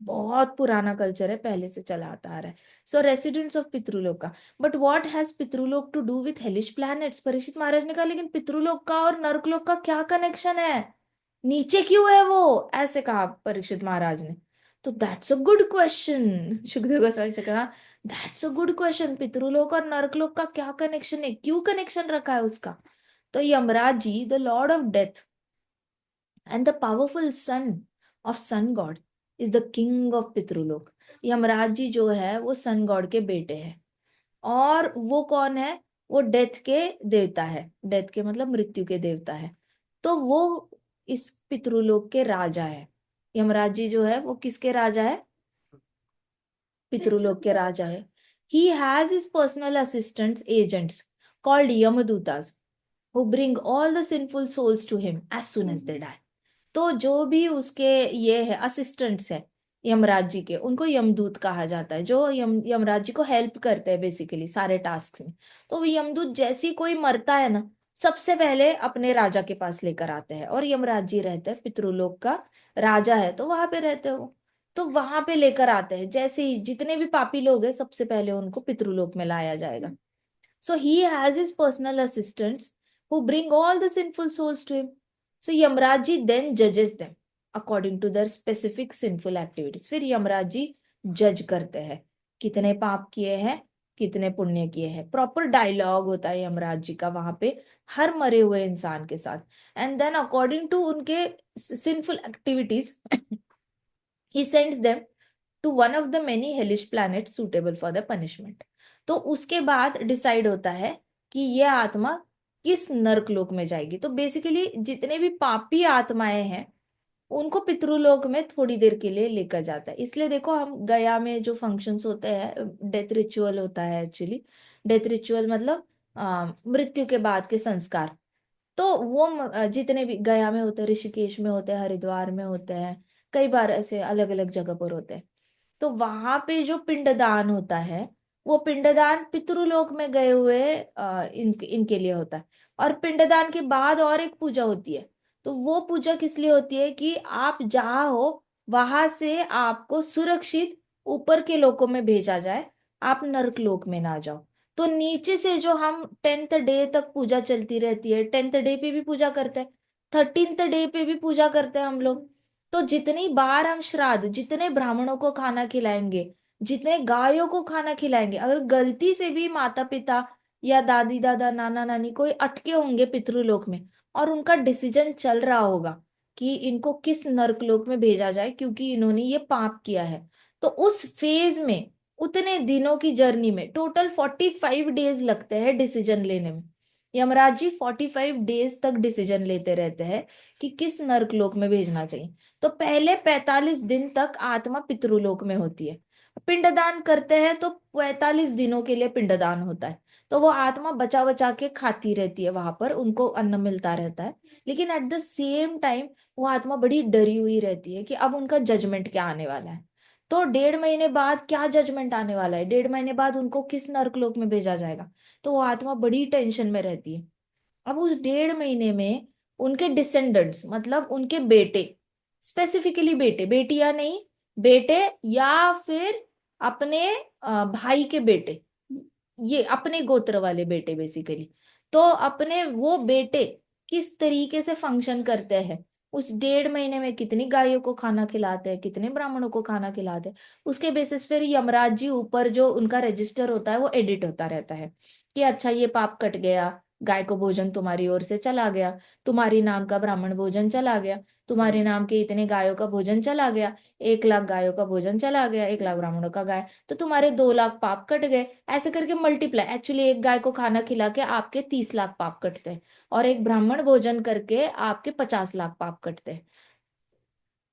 बहुत पुराना कल्चर है, पहले से चला आता आ रहा है। So residents of Pitrilok, but what has Pitrilok to do with hellish planets? Parikshit Maharaj ने कहा लेकिन पितृलोक का और नरकलोक का क्या कनेक्शन है, नीचे क्यों है वो, ऐसे कहा परीक्षित महाराज ने। तो that's a good question, Sukhdev Goswami से कहा दैट्स अ गुड क्वेश्चन, पितृलोक और नरकलोक का क्या कनेक्शन है, क्यों कनेक्शन रखा है उसका? तो Yamraj ji, the lord of death and the powerful son of sun god is the king of Pitrilok. Yamraj ji जो है वो सन गॉड के बेटे हैं। और वो कौन है? वो डेथ के देवता है, डेथ के मतलब मृत्यु के देवता है। तो वो इस पितृलोक के राजा है। यमराज जी जो है वो किसके राजा है? पितृलोक के राजा है। He has his personal assistants, agents called Yamadutas, who bring all the sinful souls to him as soon as they die। तो जो भी उसके ये है असिस्टेंट्स है यमराज जी के, उनको यमदूत कहा जाता है, जो यमराज जी को हेल्प करते हैं बेसिकली सारे टास्क में। तो वो यमदूत जैसे ही कोई मरता है ना, सबसे पहले अपने राजा के पास लेकर आते हैं। और यमराज जी रहते हैं पितृलोक का राजा है तो वहां पे रहते हैं वो। तो वहां पे लेकर आते हैं, जैसे ही जितने भी पापी लोग हैं सबसे पहले उनको पितृलोक में लाया जाएगा। So he has his personal assistants who bring all the sinful souls to him. So Yamraj ji then judges them according to their specific sinful activities। फिर यमराज जी जज करते हैं कितने पाप किए हैं, कितने पुण्य किए हैं। प्रॉपर डायलॉग होता है यमराज जी का वहां पे हर मरे हुए इंसान के साथ। एंड देन अकॉर्डिंग टू उनके sinful activities he sends them to one of the many hellish planet suitable for the punishment. तो उसके बाद डिसाइड होता है कि ये आत्मा किस नर्कलोक में जाएगी। तो बेसिकली जितने भी पापी आत्माएं हैं उनको पितृलोक में थोड़ी देर के लिए लेकर जाता है। इसलिए देखो, हम गया में जो फंक्शंस होते हैं, डेथ रिचुअल होता है एक्चुअली। डेथ रिचुअल मतलब मृत्यु के बाद के संस्कार। तो वो जितने भी गया में होते हैं, ऋषिकेश में होते हैं, हरिद्वार में होते हैं, कई बार ऐसे अलग अलग जगह पर होते हैं। तो वहां पे जो पिंडदान होता है, वो पिंडदान पितृलोक में गए हुए इनके लिए होता है। और पिंडदान के बाद और एक पूजा होती है। तो वो पूजा किस लिए होती है कि आप जहाँ हो वहां से आपको सुरक्षित ऊपर के लोकों में भेजा जाए, आप नरक लोक में ना जाओ। तो नीचे से जो हम 10th डे तक पूजा चलती रहती है, 10th डे पे भी पूजा करते हैं, 13th डे पे भी पूजा करते हैं हम लोग। तो जितनी बार हम श्राद्ध, जितने ब्राह्मणों को खाना खिलाएंगे, जितने गायों को खाना खिलाएंगे, अगर गलती से भी माता पिता या दादी दादा नाना नानी कोई अटके होंगे पितृलोक में, और उनका डिसीजन चल रहा होगा कि इनको किस नरकलोक में भेजा जाए क्योंकि इन्होंने ये पाप किया है, तो उस फेज में उतने दिनों की जर्नी में टोटल 45 डेज लगते हैं डिसीजन लेने में। यमराज जी 45 डेज तक डिसीजन लेते रहते हैं कि किस नरकलोक में भेजना चाहिए। तो पहले 45 दिन तक आत्मा पितृलोक में होती है। पिंडदान करते हैं तो 45 दिनों के लिए पिंडदान होता है। तो वो आत्मा बचा बचा के खाती रहती है, वहां पर उनको अन्न मिलता रहता है। लेकिन एट द सेम टाइम वो आत्मा बड़ी डरी हुई रहती है कि अब उनका जजमेंट क्या आने वाला है। तो 1.5 महीने बाद क्या जजमेंट आने वाला है, 1.5 महीने बाद उनको किस नरकलोक में भेजा जाएगा। तो वो आत्मा बड़ी टेंशन में रहती है। अब उस 1.5 महीने में उनके डिसेंडेंट्स मतलब उनके बेटे, स्पेसिफिकली बेटे, बेटियां नहीं, बेटे या फिर अपने भाई के बेटे, ये अपने गोत्र वाले बेटे बेसिकली। तो अपने वो बेटे किस तरीके से फंक्शन करते हैं, उस 1.5 महीने में कितनी गायों को खाना खिलाते हैं, कितने ब्राह्मणों को खाना खिलाते हैं, उसके बेसिस फिर यमराज जी ऊपर जो उनका रजिस्टर होता है वो एडिट होता रहता है कि अच्छा ये पाप कट गया, गाय को भोजन तुम्हारी ओर से चला गया, तुम्हारी नाम का ब्राह्मण भोजन चला गया, तुम्हारे नाम के इतने गायों का भोजन चला गया, 1 लाख गायों का भोजन चला गया, 1 लाख ब्राह्मणों का गाय, तो तुम्हारे 2 लाख पाप कट गए। ऐसे करके मल्टीप्लाई, एक्चुअली एक गाय को खाना खिला के आपके 30 लाख पाप कटते हैं, और एक ब्राह्मण भोजन करके आपके 50 लाख पाप कटते हैं।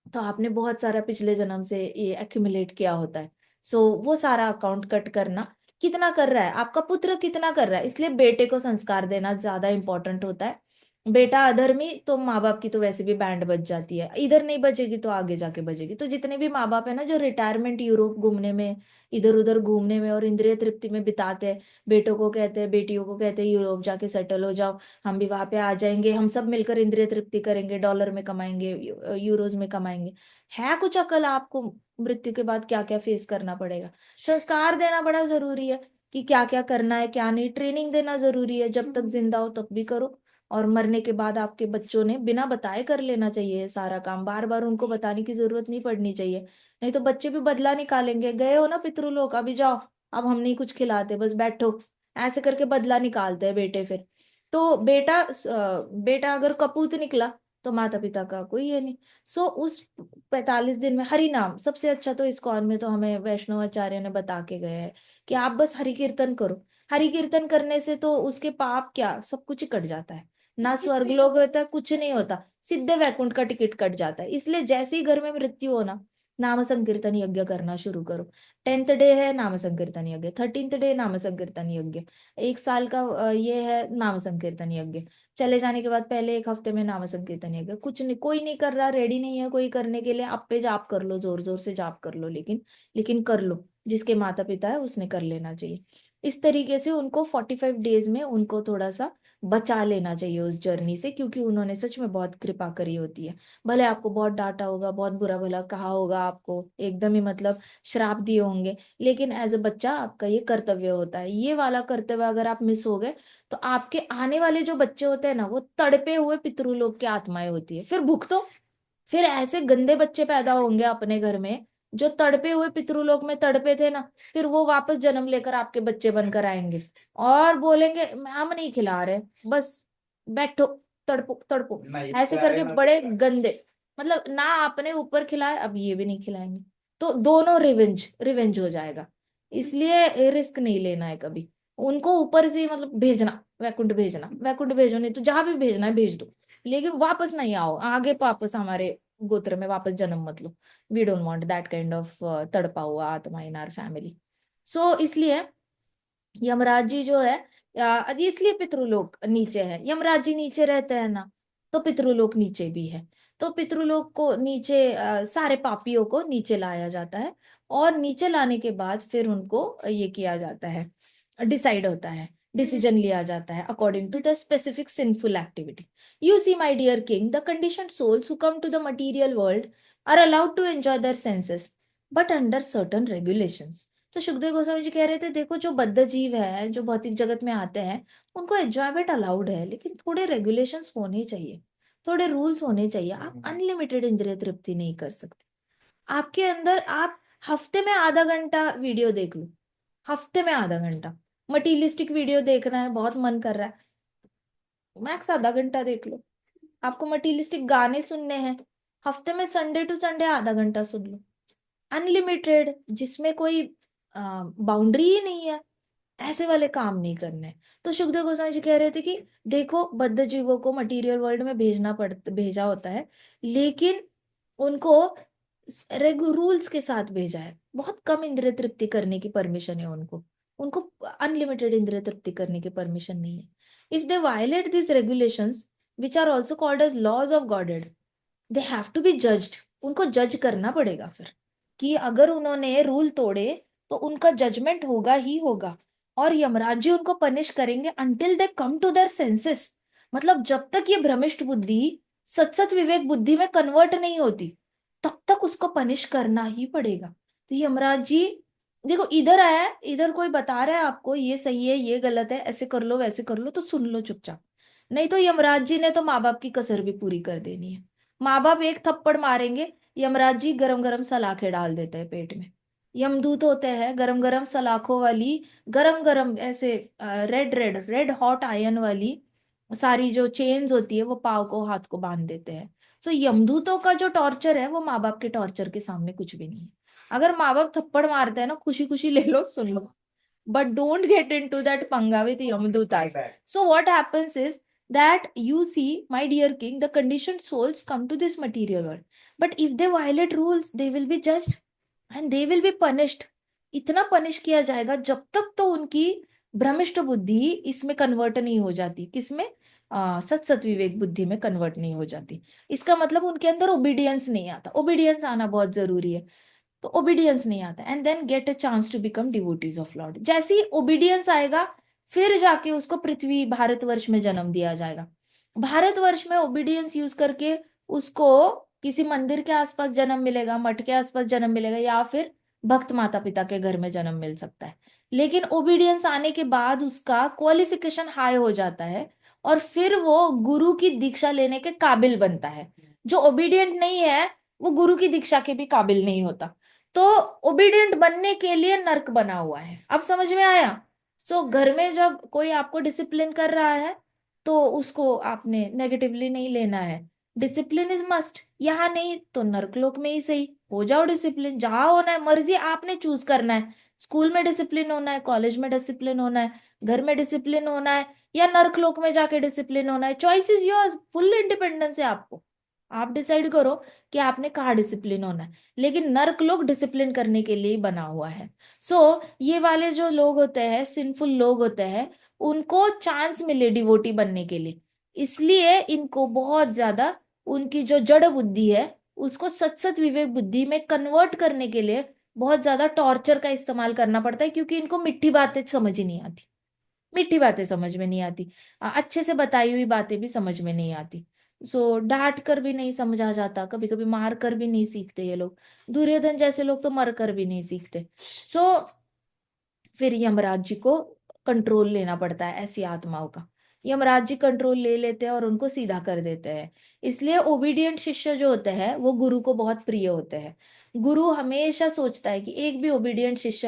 तो आपने बहुत सारा पिछले जन्म से ये एक्यूमुलेट किया होता है। सो वो सारा अकाउंट कट करना, कितना कर रहा है आपका पुत्र, कितना कर रहा है, इसलिए बेटे को संस्कार देना ज्यादा इंपॉर्टेंट होता है। बेटा अधर्मी तो माँ बाप की तो वैसे भी बैंड बज जाती है, इधर नहीं बजेगी तो आगे जाके बजेगी। तो जितने भी माँ बाप है ना जो रिटायरमेंट यूरोप घूमने में, इधर उधर घूमने में और इंद्रिय तृप्ति में बिताते हैं, बेटों को कहते हैं, बेटियों को कहते हैं यूरोप जाके सेटल हो जाओ, हम भी वहां पे आ जाएंगे, हम सब मिलकर इंद्रिय तृप्ति करेंगे, डॉलर में कमाएंगे, यूरोज में कमाएंगे। है कुछ अकल आपको, मृत्यु के बाद क्या क्या फेस करना पड़ेगा। संस्कार देना बड़ा जरूरी है कि क्या क्या करना है क्या नहीं, ट्रेनिंग देना जरूरी है, जब तक जिंदा हो तब भी करो, और मरने के बाद आपके बच्चों ने बिना बताए कर लेना चाहिए ये सारा काम, बार बार उनको बताने की जरूरत नहीं पड़नी चाहिए। नहीं तो बच्चे भी बदला निकालेंगे, गए हो ना पितृलोक अभी जाओ, अब हम नहीं कुछ खिलाते बस बैठो, ऐसे करके बदला निकालते हैं बेटे फिर। तो बेटा अगर कपूत निकला तो माता पिता का कोई ये नहीं। सो उस 45 दिन में हरि नाम सबसे अच्छा, तो इस्कॉन में तो हमें वैष्णव आचार्य ने बता के गए हैं कि आप बस हरि कीर्तन करो। हरि कीर्तन करने से तो उसके पाप क्या सब कुछ ही कट जाता है, ना स्वर्ग लोक होता है, कुछ नहीं होता, सीधे वैकुंठ का टिकट कट जाता है। इसलिए जैसे ही घर में मृत्यु होना, नाम संकीर्तन यज्ञ करना शुरू करो। 10th डे है नाम संकीर्तन यज्ञ, 13th डे नाम संकीर्तन यज्ञ, 1 साल का ये है नाम संकीर्तन यज्ञ, चले जाने के बाद पहले 1 हफ्ते में नाम संकीर्तन यज्ञ। कुछ नहीं, कोई नहीं कर रहा, रेडी नहीं है कोई करने के लिए, आप पे जाप कर लो, जोर जोर से जाप कर लो, लेकिन कर लो, जिसके माता पिता है उसने कर लेना चाहिए। इस तरीके से उनको 45 डेज में उनको थोड़ा सा बचा लेना चाहिए उस जर्नी से, क्योंकि उन्होंने सच में बहुत कृपा करी होती है। भले आपको बहुत डांटा होगा, बहुत बुरा भला कहा होगा, आपको एकदम ही मतलब श्राप दिए होंगे, लेकिन एज अ बच्चा आपका ये कर्तव्य होता है। ये वाला कर्तव्य अगर आप मिस हो गए तो आपके आने वाले जो बच्चे होते हैं ना, वो तड़पे हुए पितृलोक की आत्माएं होती है, फिर भुगतो। फिर ऐसे गंदे बच्चे पैदा होंगे अपने घर में जो तड़पे हुए पितृलोक में तड़पे थे ना, फिर वो वापस जन्म लेकर आपके बच्चे बनकर आएंगे और बोलेंगे हम नहीं खिला रहे, बस बैठो, तड़पो तड़पो, ऐसे करके बड़े गंदे, मतलब ना आपने ऊपर खिलाए अब ये भी नहीं खिलाएंगे। तो दोनों रिवेंज रिवेंज हो जाएगा। इसलिए रिस्क नहीं लेना है कभी। उनको ऊपर से मतलब भेजना, वैकुंठ भेजना, वैकुंठ भेजो, नहीं तो जहां भी भेजना है भेज दो, लेकिन वापस नहीं आओ आगे, वापस हमारे गोत्र में वापस जन्म मत लो। We don't want that kind of तड़पा हुआ आत्मा इन आवर फैमिली। सो इसलिए यमराज जी जो है, इसलिए पितृलोक नीचे है। यमराज जी नीचे रहते हैं ना, तो पितृलोक नीचे भी है। तो पितृलोक को नीचे, सारे पापियों को नीचे लाया जाता है, और नीचे लाने के बाद फिर उनको ये किया जाता है, डिसाइड होता है, डिसीजन लिया जाता है according to the specific sinful activity. You see my dear king, the conditioned souls who come to the material world are allowed to enjoy their senses, but under certain regulations. तो सुखदेव गोस्वामी जी कह रहे थे, देखो जो बद्ध जीव है, जो भौतिक जगत में आते हैं, उनको एंजॉयमेंट अलाउड है, लेकिन थोड़े रेगुलेशंस होने चाहिए, थोड़े रूल्स होने चाहिए। आप अनलिमिटेड इंद्रिय तृप्ति नहीं कर सकते। आपके अंदर, आप हफ्ते में आधा घंटा वीडियो देख लो, हफ्ते में आधा घंटा मटीरियलिस्टिक वीडियो देखना है, बहुत मन कर रहा है, मैक्स आधा घंटा देख लो। आपको मटीरियलिस्टिक गाने सुनने हैं, हफ्ते में संडे टू संडे आधा घंटा सुन लो। अनलिमिटेड, जिसमें कोई बाउंड्री ही नहीं है, ऐसे वाले काम नहीं करने हैं। तो सुखदेव गोस्वामी जी कह रहे थे कि देखो, बद्ध जीवों को मटेरियल वर्ल्ड में भेजा होता है, लेकिन उनको रूल्स के साथ भेजा है। बहुत कम इंद्रिय तृप्ति करने की परमिशन है उनको, उनको अनलिमिटेड इंद्रिय तृप्ति करने की परमिशन नहीं है। If they violate this regulations which are also called as laws of godhead, they have to be judged. उनको जज करना पड़ेगा फिर, कि अगर उन्होंने रूल तोड़े तो उनका जजमेंट होगा ही होगा, और यमराज जी उनको पनिश करेंगे until they come to their senses. मतलब जब तक ये भ्रमिष्ट बुद्धि सत सत विवेक बुद्धि में कन्वर्ट नहीं होती, तब तक उसको पनिश करना ही पड़ेगा। तो यमराज जी, देखो इधर आया है, इधर कोई बता रहा है आपको ये सही है ये गलत है, ऐसे कर लो वैसे कर लो, तो सुन लो चुपचाप। नहीं तो यमराज जी ने तो माँ बाप की कसर भी पूरी कर देनी है। माँ बाप एक थप्पड़ मारेंगे, यमराज जी गरम गरम सलाखें डाल देते हैं पेट में। यमदूत होते हैं गरम गरम सलाखों वाली, गरम गरम ऐसे red red red hot ion वाली सारी जो चेन्स होती है, वो पाव को हाथ को बांध देते हैं। सो यमदूतों का जो टॉर्चर है, वो माँ बाप के टॉर्चर के सामने कुछ भी नहीं है। अगर माँ बाप थप्पड़ मारते हैं ना, खुशी खुशी ले लो, सुन लो, but don't get into that panga with Yamadutas. So what happens is that, you see, my dear king, the conditioned souls come to this material world, but if they violate rules, they will be judged and they will be punished. इतना punish किया जाएगा जब तक तो उनकी भ्रमिष्ट बुद्धि इसमें convert नहीं हो जाती, किसमें, सत सत विवेक बुद्धि में कन्वर्ट नहीं हो जाती। इसका मतलब उनके अंदर ओबीडियंस नहीं आता। ओबीडियंस आना बहुत जरूरी है। तो ओबीडियंस नहीं आता, and then get a chance to become devotees of lord. जैसे ही ओबीडियंस आएगा, फिर जाके उसको पृथ्वी भारतवर्ष में जन्म दिया जाएगा। भारतवर्ष में ओबीडियंस यूज करके उसको किसी मंदिर के आसपास जन्म मिलेगा, मठ के आसपास जन्म मिलेगा, या फिर भक्त माता पिता के घर में जन्म मिल सकता है। लेकिन ओबीडियंस आने के बाद उसका क्वालिफिकेशन हाई हो जाता है, और फिर वो गुरु की दीक्षा लेने के काबिल बनता है। जो ओबीडियंट नहीं है, वो गुरु की दीक्षा के भी काबिल नहीं होता। तो ओबीडियंट बनने के लिए नर्क बना हुआ है। अब समझ में आया? सो घर में जब कोई आपको डिसिप्लिन कर रहा है, तो उसको आपने नेगेटिवली नहीं लेना है। डिसिप्लिन इज मस्ट, यहाँ नहीं तो नर्कलोक में ही सही हो जाओ डिसिप्लिन, जहां होना है मर्जी आपने चूज करना है। स्कूल में डिसिप्लिन होना है, कॉलेज में डिसिप्लिन होना है, घर में डिसिप्लिन होना है, या नर्कलोक में जाके डिसिप्लिन होना है। Choice is yours, full independence है आपको। आप डिसाइड करो कि आपने कहाँ डिसिप्लिन होना है। लेकिन नर्क लोग डिसिप्लिन करने के लिए ही बना हुआ है। ये वाले जो लोग होते हैं, सिंफुल लोग होते हैं, उनको चांस मिले डिवोटी बनने के लिए, इसलिए इनको बहुत ज्यादा उनकी जो जड़ बुद्धि है, उसको सत सत विवेक बुद्धि में कन्वर्ट करने के लिए बहुत ज्यादा टॉर्चर का इस्तेमाल करना पड़ता है, क्योंकि इनको मिट्टी बातें समझ ही नहीं आती। मीठी बातें समझ में नहीं आती, अच्छे से बताई हुई बातें भी समझ में नहीं आती। डांट कर भी नहीं समझा जाता, कभी कभी मार कर भी नहीं सीखते ये लोग। दुर्योधन जैसे लोग तो मर कर भी नहीं सीखते। सो फिर यमराज जी को कंट्रोल लेना पड़ता है ऐसी आत्माओं का। यमराज जी कंट्रोल ले लेते हैं और उनको सीधा कर देते हैं। इसलिए ओबीडियंट शिष्य जो होते हैं, वो गुरु को बहुत प्रिय होते हैं। गुरु हमेशा सोचता है कि एक भी ओबीडियंट शिष्य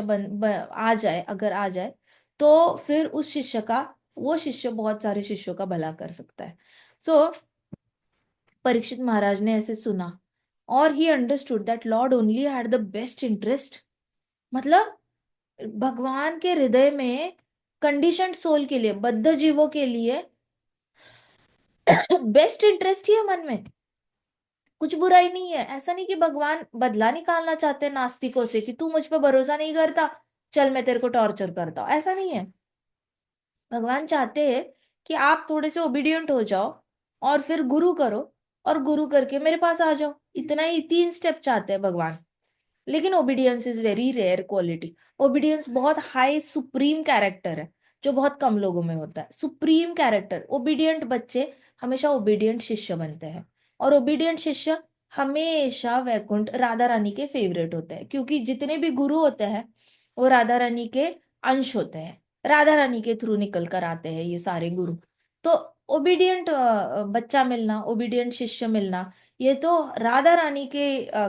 आ जाए, अगर आ जाए, तो फिर उस शिष्य का, वो शिष्य बहुत सारे शिष्यों का भला कर सकता है। सो परीक्षित महाराज ने ऐसे सुना, और he understood that Lord only had the best interest. मतलब भगवान के हृदय में कंडीशन्ड सोल के लिए, बद्ध जीवों के लिए बेस्ट इंटरेस्ट ही है मन में, कुछ बुराई नहीं है। ऐसा नहीं कि भगवान बदला निकालना चाहते हैं नास्तिकों से कि तू मुझ पर भरोसा नहीं करता, चल मैं तेरे को टॉर्चर करता हूं, ऐसा नहीं है। भगवान चाहते हैं कि आप थोड़े से ओबीडियंट हो जाओ और फिर गुरु करो, और गुरु करके मेरे पास आ जाओ, इतना ही 3 स्टेप चाहते हैं भगवान। लेकिन obedience is very rare quality. Obedience बहुत हाई सुप्रीम कैरेक्टर है, जो बहुत कम लोगों में होता है। सुप्रीम कैरेक्टर, ओबीडियंट बच्चे हमेशा ओबीडियंट शिष्य बनते हैं, और ओबीडियंट शिष्य हमेशा वैकुंठ राधा रानी के फेवरेट होते हैं, क्योंकि जितने भी गुरु होते हैं वो राधा रानी के अंश होते हैं, राधा रानी के थ्रू निकल कर आते हैं ये सारे गुरु। तो ओबीडियंट बच्चा मिलना, ओबीडियंट शिष्य मिलना, ये तो राधा रानी के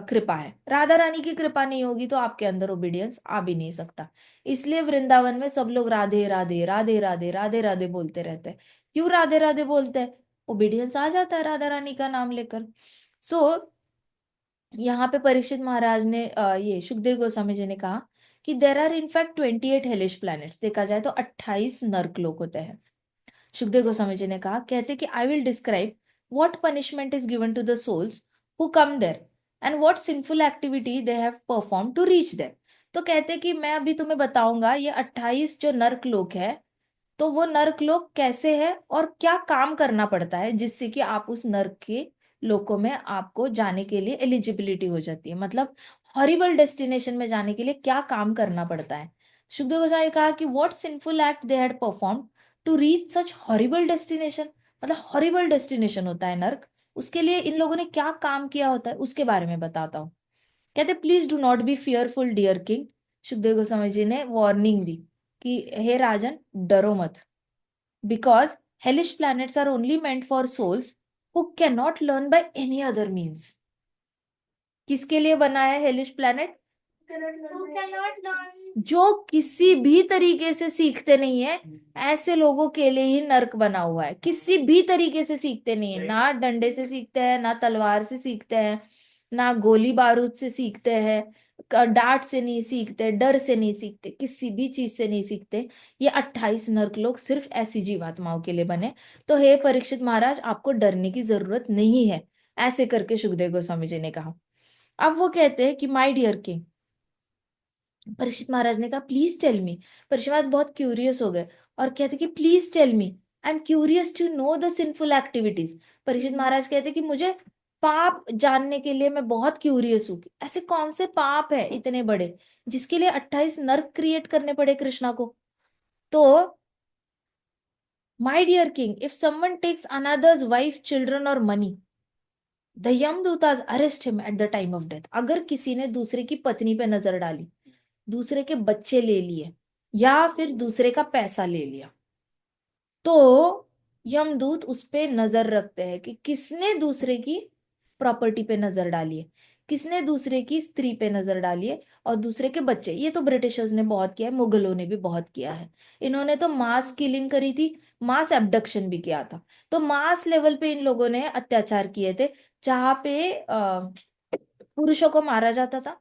कृपा है। राधा रानी की कृपा नहीं होगी तो आपके अंदर ओबीडियंस आ भी नहीं सकता। इसलिए वृंदावन में सब लोग राधे राधे राधे राधे राधे राधे बोलते रहते हैं। क्यों राधे राधे बोलते हैं? ओबीडियंस आ जाता है राधा रानी का नाम लेकर। सो यहाँ पे परीक्षित महाराज ने ये सुखदेव गोस्वामी जी ने कहा कि there are in fact 28 hellish planets. देखा जाए तो 28 नर्क होते हैं। सुखदेव गोस्वामी जी ने कहा, कहते कि I will describe what punishment is given to the souls who come there and what sinful activity they have perform to reach there. तो कहते कि मैं अभी तुम्हें बताऊंगा ये 28 जो नर्क लोक है, तो वो नर्क लोक कैसे है और क्या काम करना पड़ता है जिससे कि आप उस नर्क के लोकों में आपको जाने के लिए एलिजिबिलिटी हो जाती है। मतलब हॉरिबल डेस्टिनेशन में जाने के लिए क्या काम करना पड़ता है। सुखदेव गोस्वामी ने कहा कि what sinful act they had perform to reach such horrible destination. मतलब हॉरिबल डेस्टिनेशन होता है नर्क, उसके लिए इन लोगों ने क्या काम किया होता है उसके बारे में बताता हूँ। कहते please do not be fearful dear king. Sukhdev Goswami ji ने वार्निंग दी कि हे राजन, डरो मत, because hellish planets are only meant for souls who cannot learn by any other means। किसके लिए बना है hellish planet? Who cannot learn। जो किसी भी तरीके से सीखते नहीं है, ऐसे लोगों के लिए ही नर्क बना हुआ है। किसी भी तरीके से सीखते नहीं है, ना डंडे से सीखते हैं, ना तलवार से सीखते हैं, ना गोली बारूद से सीखते हैं, डांट से नहीं सीखते, डर से नहीं सीखते, किसी भी चीज से नहीं सीखते। ये 28 नर्क लोग सिर्फ ऐसी जीवात्माओं के लिए बने। तो हे परीक्षित महाराज, आपको डरने की जरूरत नहीं है, ऐसे करके सुखदेव गोस्वामी जी ने कहा। अब वो कहते हैं कि my dear king, Parikshit Maharaj ने कहा please tell me. Parikshit Maharaj बहुत क्यूरियस हो गए और कहते कि please tell me, I am curious to know the sinful activities. Parikshit Maharaj कहते कि मुझे पाप जानने के लिए मैं बहुत क्यूरियस हूँ। ऐसे कौन से पाप है इतने बड़े जिसके लिए 28 नर्क क्रिएट करने पड़े कृष्णा को? तो my dear king, if someone takes another's wife, children और money, the Yamadutas arrest him at the time of death. अगर किसी ने दूसरे की पत्नी पे नजर डाली, दूसरे के बच्चे ले लिए, या फिर दूसरे का पैसा ले लिया, तो यमदूत उस पे नजर रखते हैं कि किसने दूसरे की प्रॉपर्टी पे नजर डाली है, किसने दूसरे की स्त्री पे नजर डाली है, और दूसरे के बच्चे। ये तो ब्रिटिशर्स ने बहुत किया है, मुगलों ने भी बहुत किया है। इन्होंने तो मास किलिंग करी थी, मास एब्डक्शन भी किया था। तो मास लेवल पे इन लोगों ने अत्याचार किए थे, जहां पे पुरुषों को मारा जाता था,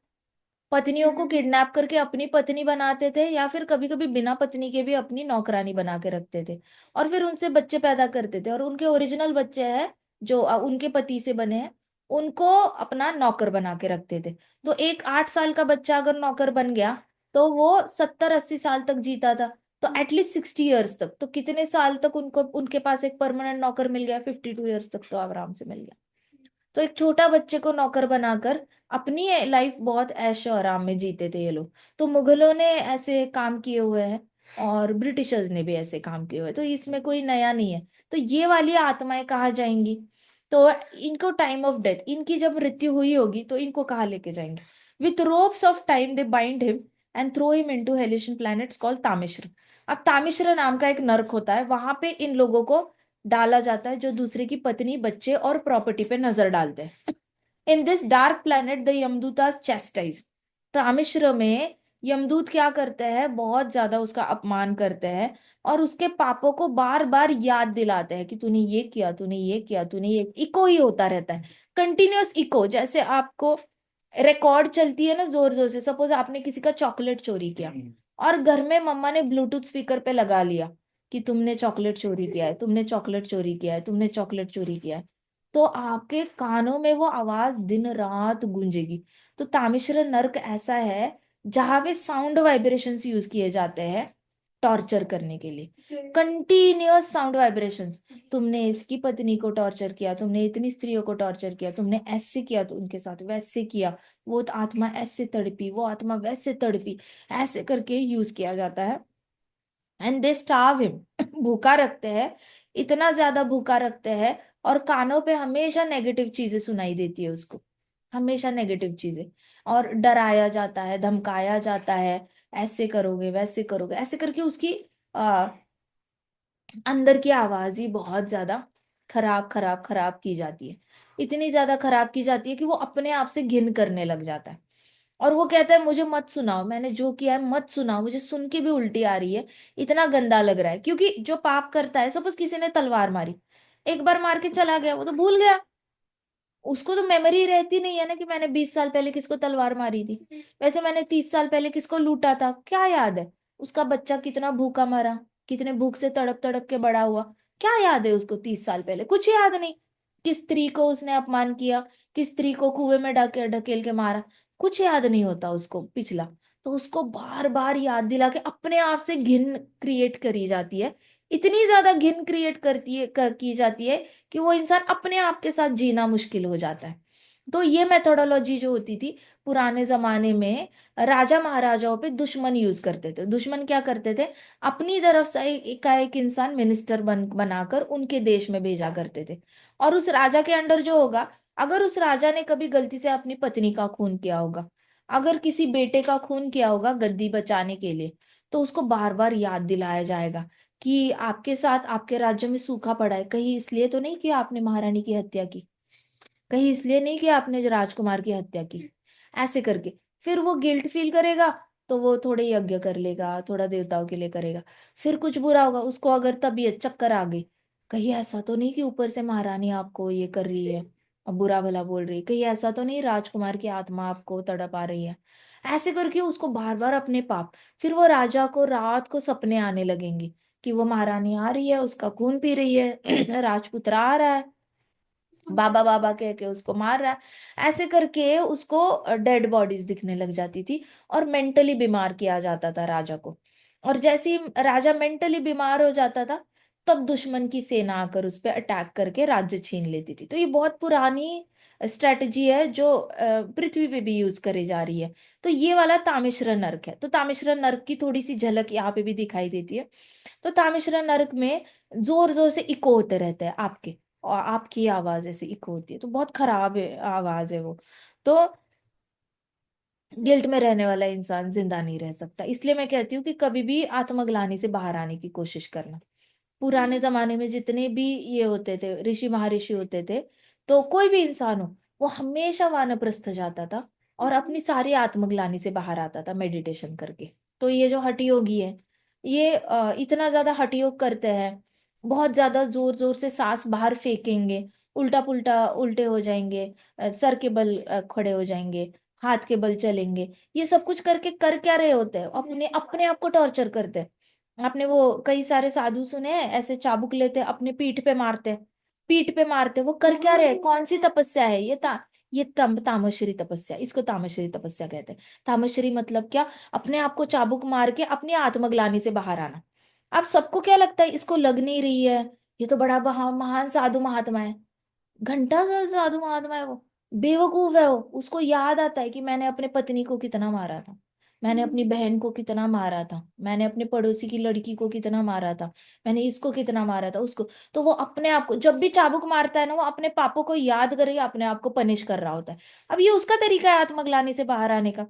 पत्नियों को किडनैप करके अपनी पत्नी बनाते थे, या फिर कभी कभी बिना पत्नी के भी अपनी नौकरानी बना के रखते थे, और फिर उनसे बच्चे पैदा करते थे, और उनके ओरिजिनल बच्चे हैं जो उनके पति से बने हैं, उनको अपना नौकर बना के रखते थे। तो एक 8 साल का बच्चा अगर नौकर बन गया तो वो 70-80 साल तक जीता था। तो एटलीस्ट 60 ईयर्स तक, तो कितने साल तक उनको उनके पास एक परमानेंट नौकर मिल गया? 52 ईयर्स तक तो आराम से मिल गया। तो एक छोटा बच्चे को नौकर बनाकर अपनी लाइफ बहुत ऐश और आराम में जीते थे ये लोग। तो मुगलों ने ऐसे काम किए हुए हैं, और ब्रिटिशर्स ने भी ऐसे काम किए हुए हैं, तो इसमें कोई नया नहीं है। तो ये वाली आत्माएं कहाँ जाएंगी? तो इनको टाइम ऑफ डेथ, इनकी जब मृत्यु हुई होगी तो इनको कहाँ लेके जाएंगे? With ropes of time they bind him and throw him into hellish planets called Tamisra. अब तामिश्र नाम का एक नर्क होता है, वहां पे इन लोगों को डाला जाता है जो दूसरे की पत्नी, बच्चे और प्रॉपर्टी पे नजर डालते हैं। In this dark planet the Yamadutas chastise. तो आमिश्र में यमदूत क्या करते हैं? बहुत ज्यादा उसका अपमान करते हैं, और उसके पापों को बार बार याद दिलाते हैं कि तूने ये किया, तूने ये किया, तूने ये, इको ही होता रहता है। कंटिन्यूअस इको, जैसे आपको रिकॉर्ड चलती है ना जोर जोर से, सपोज आपने किसी का चॉकलेट चोरी किया और घर में मम्मा ने ब्लूटूथ स्पीकर पे लगा लिया कि तुमने चॉकलेट चोरी किया है, तुमने चॉकलेट चोरी किया है, तुमने चॉकलेट चोरी किया है, तो आपके कानों में वो आवाज दिन रात गूंजेगी। तो तामिश्र नर्क ऐसा है जहां पे साउंड वाइब्रेशंस यूज किए जाते हैं टॉर्चर करने के लिए, कंटिन्यूअस साउंड वाइब्रेशंस। तुमने इसकी पत्नी को टॉर्चर किया, तुमने इतनी स्त्रियों को टॉर्चर किया, तुमने ऐसे किया तो उनके साथ वैसे किया, वो तो आत्मा ऐसे तड़पी, वो आत्मा वैसे तड़पी, ऐसे करके यूज किया जाता है। एंड दे स्टार्व हिम, भूखा रखते हैं, इतना ज्यादा भूखा रखते हैं, और कानों पे हमेशा नेगेटिव चीजें सुनाई देती है उसको, हमेशा नेगेटिव चीजें, और डराया जाता है, धमकाया जाता है, ऐसे करोगे वैसे करोगे, ऐसे करके उसकी अंदर की आवाज ही बहुत ज्यादा खराब खराब खराब की जाती है। इतनी ज्यादा खराब की जाती है कि वो अपने आप से घिन करने लग जाता है। और वो कहता है मुझे मत सुनाओ, मैंने जो किया है मत सुनाओ, मुझे सुन के भी उल्टी आ रही है, इतना गंदा लग रहा है। क्योंकि जो पाप करता है, सपोज किसी ने तलवार मारी, एक बार मार के चला गया, वो तो भूल गया, उसको तो मेमोरी रहती नहीं है ना कि मैंने 20 साल पहले किसको तलवार मारी थी, वैसे मैंने 30 साल पहले किसको लूटा था, क्या याद है? उसका बच्चा कितना भूखा मरा, कितने भूख से तड़प तड़प के बड़ा हुआ, क्या याद है उसको 30 साल पहले? कुछ याद नहीं। किस स्त्री को उसने अपमान किया, किस स्त्री को कुएं में ढकेल ढकेल के मारा, कुछ याद नहीं होता उसको पिछला। तो उसको बार बार याद दिला के अपने आप से घिन क्रिएट करी जाती है, इतनी ज्यादा घिन क्रिएट करती है की जाती है कि वो इंसान अपने आप के साथ जीना मुश्किल हो जाता है। तो ये मेथोडोलॉजी जो होती थी पुराने जमाने में, राजा महाराजाओं पे दुश्मन यूज करते थे। दुश्मन क्या करते थे, अपनी तरफ से का एक इंसान मिनिस्टर बनाकर उनके देश में भेजा करते थे। और उस राजा के अंडर जो होगा, अगर उस राजा ने कभी गलती से अपनी पत्नी का खून किया होगा, अगर किसी बेटे का खून किया होगा गद्दी बचाने के लिए, तो उसको बार बार याद दिलाया जाएगा कि आपके साथ आपके राज्य में सूखा पड़ा है, कहीं इसलिए तो नहीं कि आपने महारानी की हत्या की, कहीं इसलिए नहीं कि आपने राजकुमार की हत्या की, ऐसे करके फिर वो गिल्ट फील करेगा, तो वो थोड़े यज्ञ कर लेगा, थोड़ा देवताओं के लिए करेगा। फिर कुछ बुरा होगा उसको, अगर तबीयत चक्कर आ गई, कहीं ऐसा तो नहीं कि ऊपर से महारानी आपको ये कर रही है, अब बुरा भला बोल रही है, कहीं ऐसा तो नहीं राजकुमार की आत्मा आपको तड़प आ रही है, ऐसे करके उसको बार बार अपने पाप। फिर वो राजा को रात को सपने आने लगेंगे कि वो महारानी आ रही है, उसका खून पी रही है, राजपुत्र आ रहा है, बाबा बाबा कह के उसको मार रहा है, ऐसे करके उसको डेड बॉडीज दिखने लग जाती थी। और मेंटली बीमार किया जाता था राजा को। और जैसे ही राजा मेंटली बीमार हो जाता था, तब दुश्मन की सेना आकर उस पर अटैक करके राज्य छीन लेती थी। तो ये बहुत पुरानी स्ट्रेटजी है जो पृथ्वी पे भी यूज करी जा रही है। तो ये वाला तामिश्र नर्क है। तो तामिश्र नर्क की थोड़ी सी झलक यहाँ पे भी दिखाई देती है। तो तामिश्रा नरक में जोर जोर से इको होते रहते हैं आपके, और आपकी आवाज ऐसे इको होती है, तो बहुत खराब आवाज है वो। तो गिल्ट में रहने वाला इंसान जिंदा नहीं रह सकता। इसलिए मैं कहती हूँ कि कभी भी आत्मग्लानि से बाहर आने की कोशिश करना। पुराने जमाने में जितने भी ये होते थे, ऋषि महर्षि होते थे, तो कोई भी इंसान हो, वो हमेशा वानप्रस्थ जाता था और अपनी सारी आत्मग्लानि से बाहर आता था मेडिटेशन करके। तो ये जो हठ योगी है, ये इतना ज्यादा हठ योग करते हैं, बहुत ज्यादा जोर जोर से सांस बाहर फेंकेंगे, उल्टा पुल्टा उल्टे हो जाएंगे, सर के बल खड़े हो जाएंगे, हाथ के बल चलेंगे, ये सब कुछ करके कर क्या रहे होते हैं, अपने अपने आप को टॉर्चर करते हैं। आपने वो कई सारे साधु सुने हैं, ऐसे चाबुक लेते अपने पीठ पे मारते, पीठ पे मारते, वो कर क्या रहे, कौन सी तपस्या है ये? ये तामश्री तपस्या, इसको तामश्री तपस्या कहते हैं। तामश्री मतलब क्या? अपने आप को चाबुक मार के अपनी आत्मग्लानि से बाहर आना। अब सबको क्या लगता है, इसको लग नहीं रही है, ये तो बड़ा महान साधु महात्मा है, घंटा साल साधु महात्मा है वो, बेवकूफ है वो। उसको याद आता है कि मैंने अपने पत्नी को कितना मारा था, मैंने अपनी बहन को कितना मारा था, मैंने अपने पड़ोसी की लड़की को कितना मारा था, मैंने इसको कितना मारा था, उसको। तो वो अपने आप को जब भी चाबुक मारता है ना, वो अपने पापों को याद करके अपने आप को पनिश कर रहा होता है। अब ये उसका तरीका है आत्मग्लानि से बाहर आने का,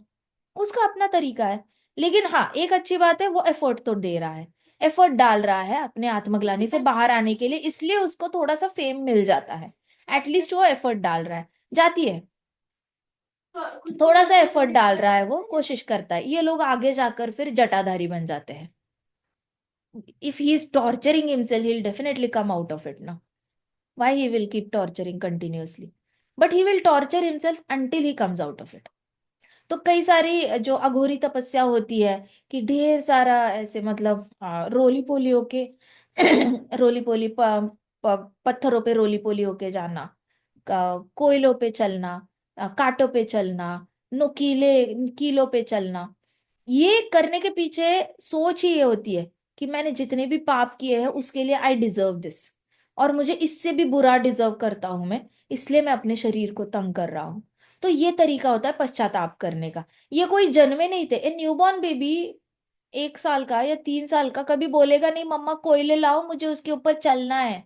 उसका अपना तरीका है। लेकिन हाँ, एक अच्छी बात है, वो एफर्ट तो दे रहा है, एफर्ट डाल रहा है अपने आत्मग्लानि से बाहर आने के लिए, इसलिए उसको थोड़ा सा फेम मिल जाता है। एटलीस्ट वो एफर्ट डाल रहा है, जाती है, थोड़ा सा एफर्ट डाल रहा है, वो कोशिश करता है। ये लोग आगे जाकर फिर जटाधारी बन जाते हैं। If he is torturing himself, he will definitely come out of it ना। Why he will keep torturing continuously? But he will torture himself until he comes out of it. तो कई सारी जो अघोरी तपस्या होती है कि ढेर सारा ऐसे मतलब रोली पोली होके रोली पोली पत्थरों पे रोली पोली होके जाना, कोयलों पे चलना, कांटों पे चलना, नुकीले कीलों पे चलना, ये करने के पीछे सोच ही ये होती है कि मैंने जितने भी पाप किए हैं उसके लिए आई डिजर्व दिस, और मुझे इससे भी बुरा डिजर्व करता हूं मैं, इसलिए मैं अपने शरीर को तंग कर रहा हूं। तो ये तरीका होता है पश्चाताप करने का। ये कोई जन्मे नहीं थे, ए न्यूबॉर्न बेबी 1 साल का या 3 साल का कभी बोलेगा नहीं मम्मा कोयले लाओ मुझे उसके ऊपर चलना है।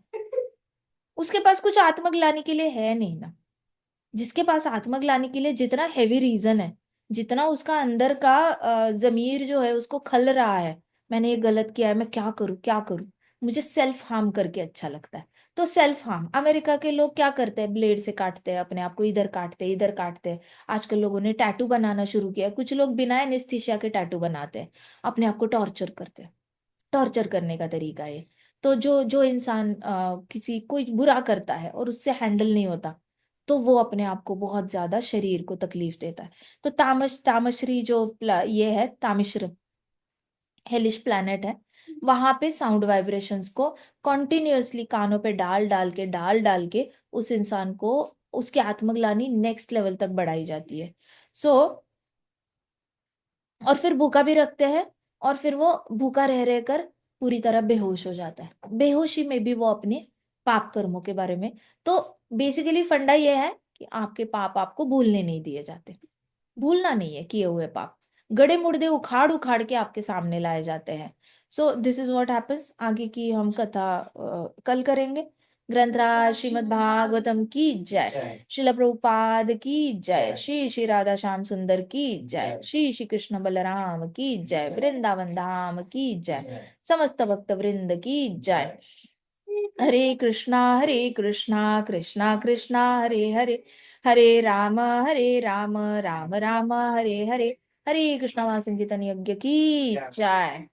उसके पास कुछ आत्मग्लानि के लिए है नहीं ना। जिसके पास आत्मग्लानि के लिए जितना हैवी रीजन है, जितना उसका अंदर का जमीर जो है उसको खल रहा है, मैंने ये गलत किया है, मैं क्या करूं क्या करूं, मुझे सेल्फ हार्म करके अच्छा लगता है। तो सेल्फ हार्म, अमेरिका के लोग क्या करते हैं, ब्लेड से काटते हैं अपने आप को, इधर काटते हैं इधर काटते हैं। आजकल लोगों ने टैटू बनाना शुरू किया है, कुछ लोग बिना एनेस्थीसिया के टैटू बनाते हैं, अपने आप को टॉर्चर करते हैं। टॉर्चर करने का तरीका है। तो जो जो इंसान किसी कोई बुरा करता है और उससे हैंडल नहीं होता, तो वो अपने आप को बहुत ज्यादा शरीर को तकलीफ देता है। तो तामश्री जो ये है तामिश्र हेलिश प्लैनेट है, वहां पे साउंड वाइब्रेशंस को कॉन्टिन्यूअसली कानों पे डाल डाल के उस इंसान को उसकी आत्मग्लानि नेक्स्ट लेवल तक बढ़ाई जाती है। सो और फिर भूखा भी रखते हैं, और फिर वो भूखा रह रहकर पूरी तरह बेहोश हो जाता है। बेहोशी में भी वो अपने पाप कर्मों के बारे में, तो बेसिकली फंडा ये है कि आपके पाप आपको भूलने नहीं दिए जाते। भूलना नहीं है किए हुए पाप, गड़े मुर्दे उखाड़ उखाड़ के आपके सामने लाए जाते हैं। So this is what happens. आगे की हम कथा कल करेंगे। ग्रंथराज श्रीमद् भागवतम की जय, श्रील प्रभुपाद की जय, श्री श्री राधा श्याम सुंदर की जय, श्री श्री कृष्ण बलराम की जय, वृंदावन धाम की जय, समस्त भक्त वृंद की जय। हरे कृष्णा कृष्णा कृष्णा हरे हरे, हरे राम राम राम हरे हरे, हरे कृष्णा महासंकीर्तन यज्ञ की जय।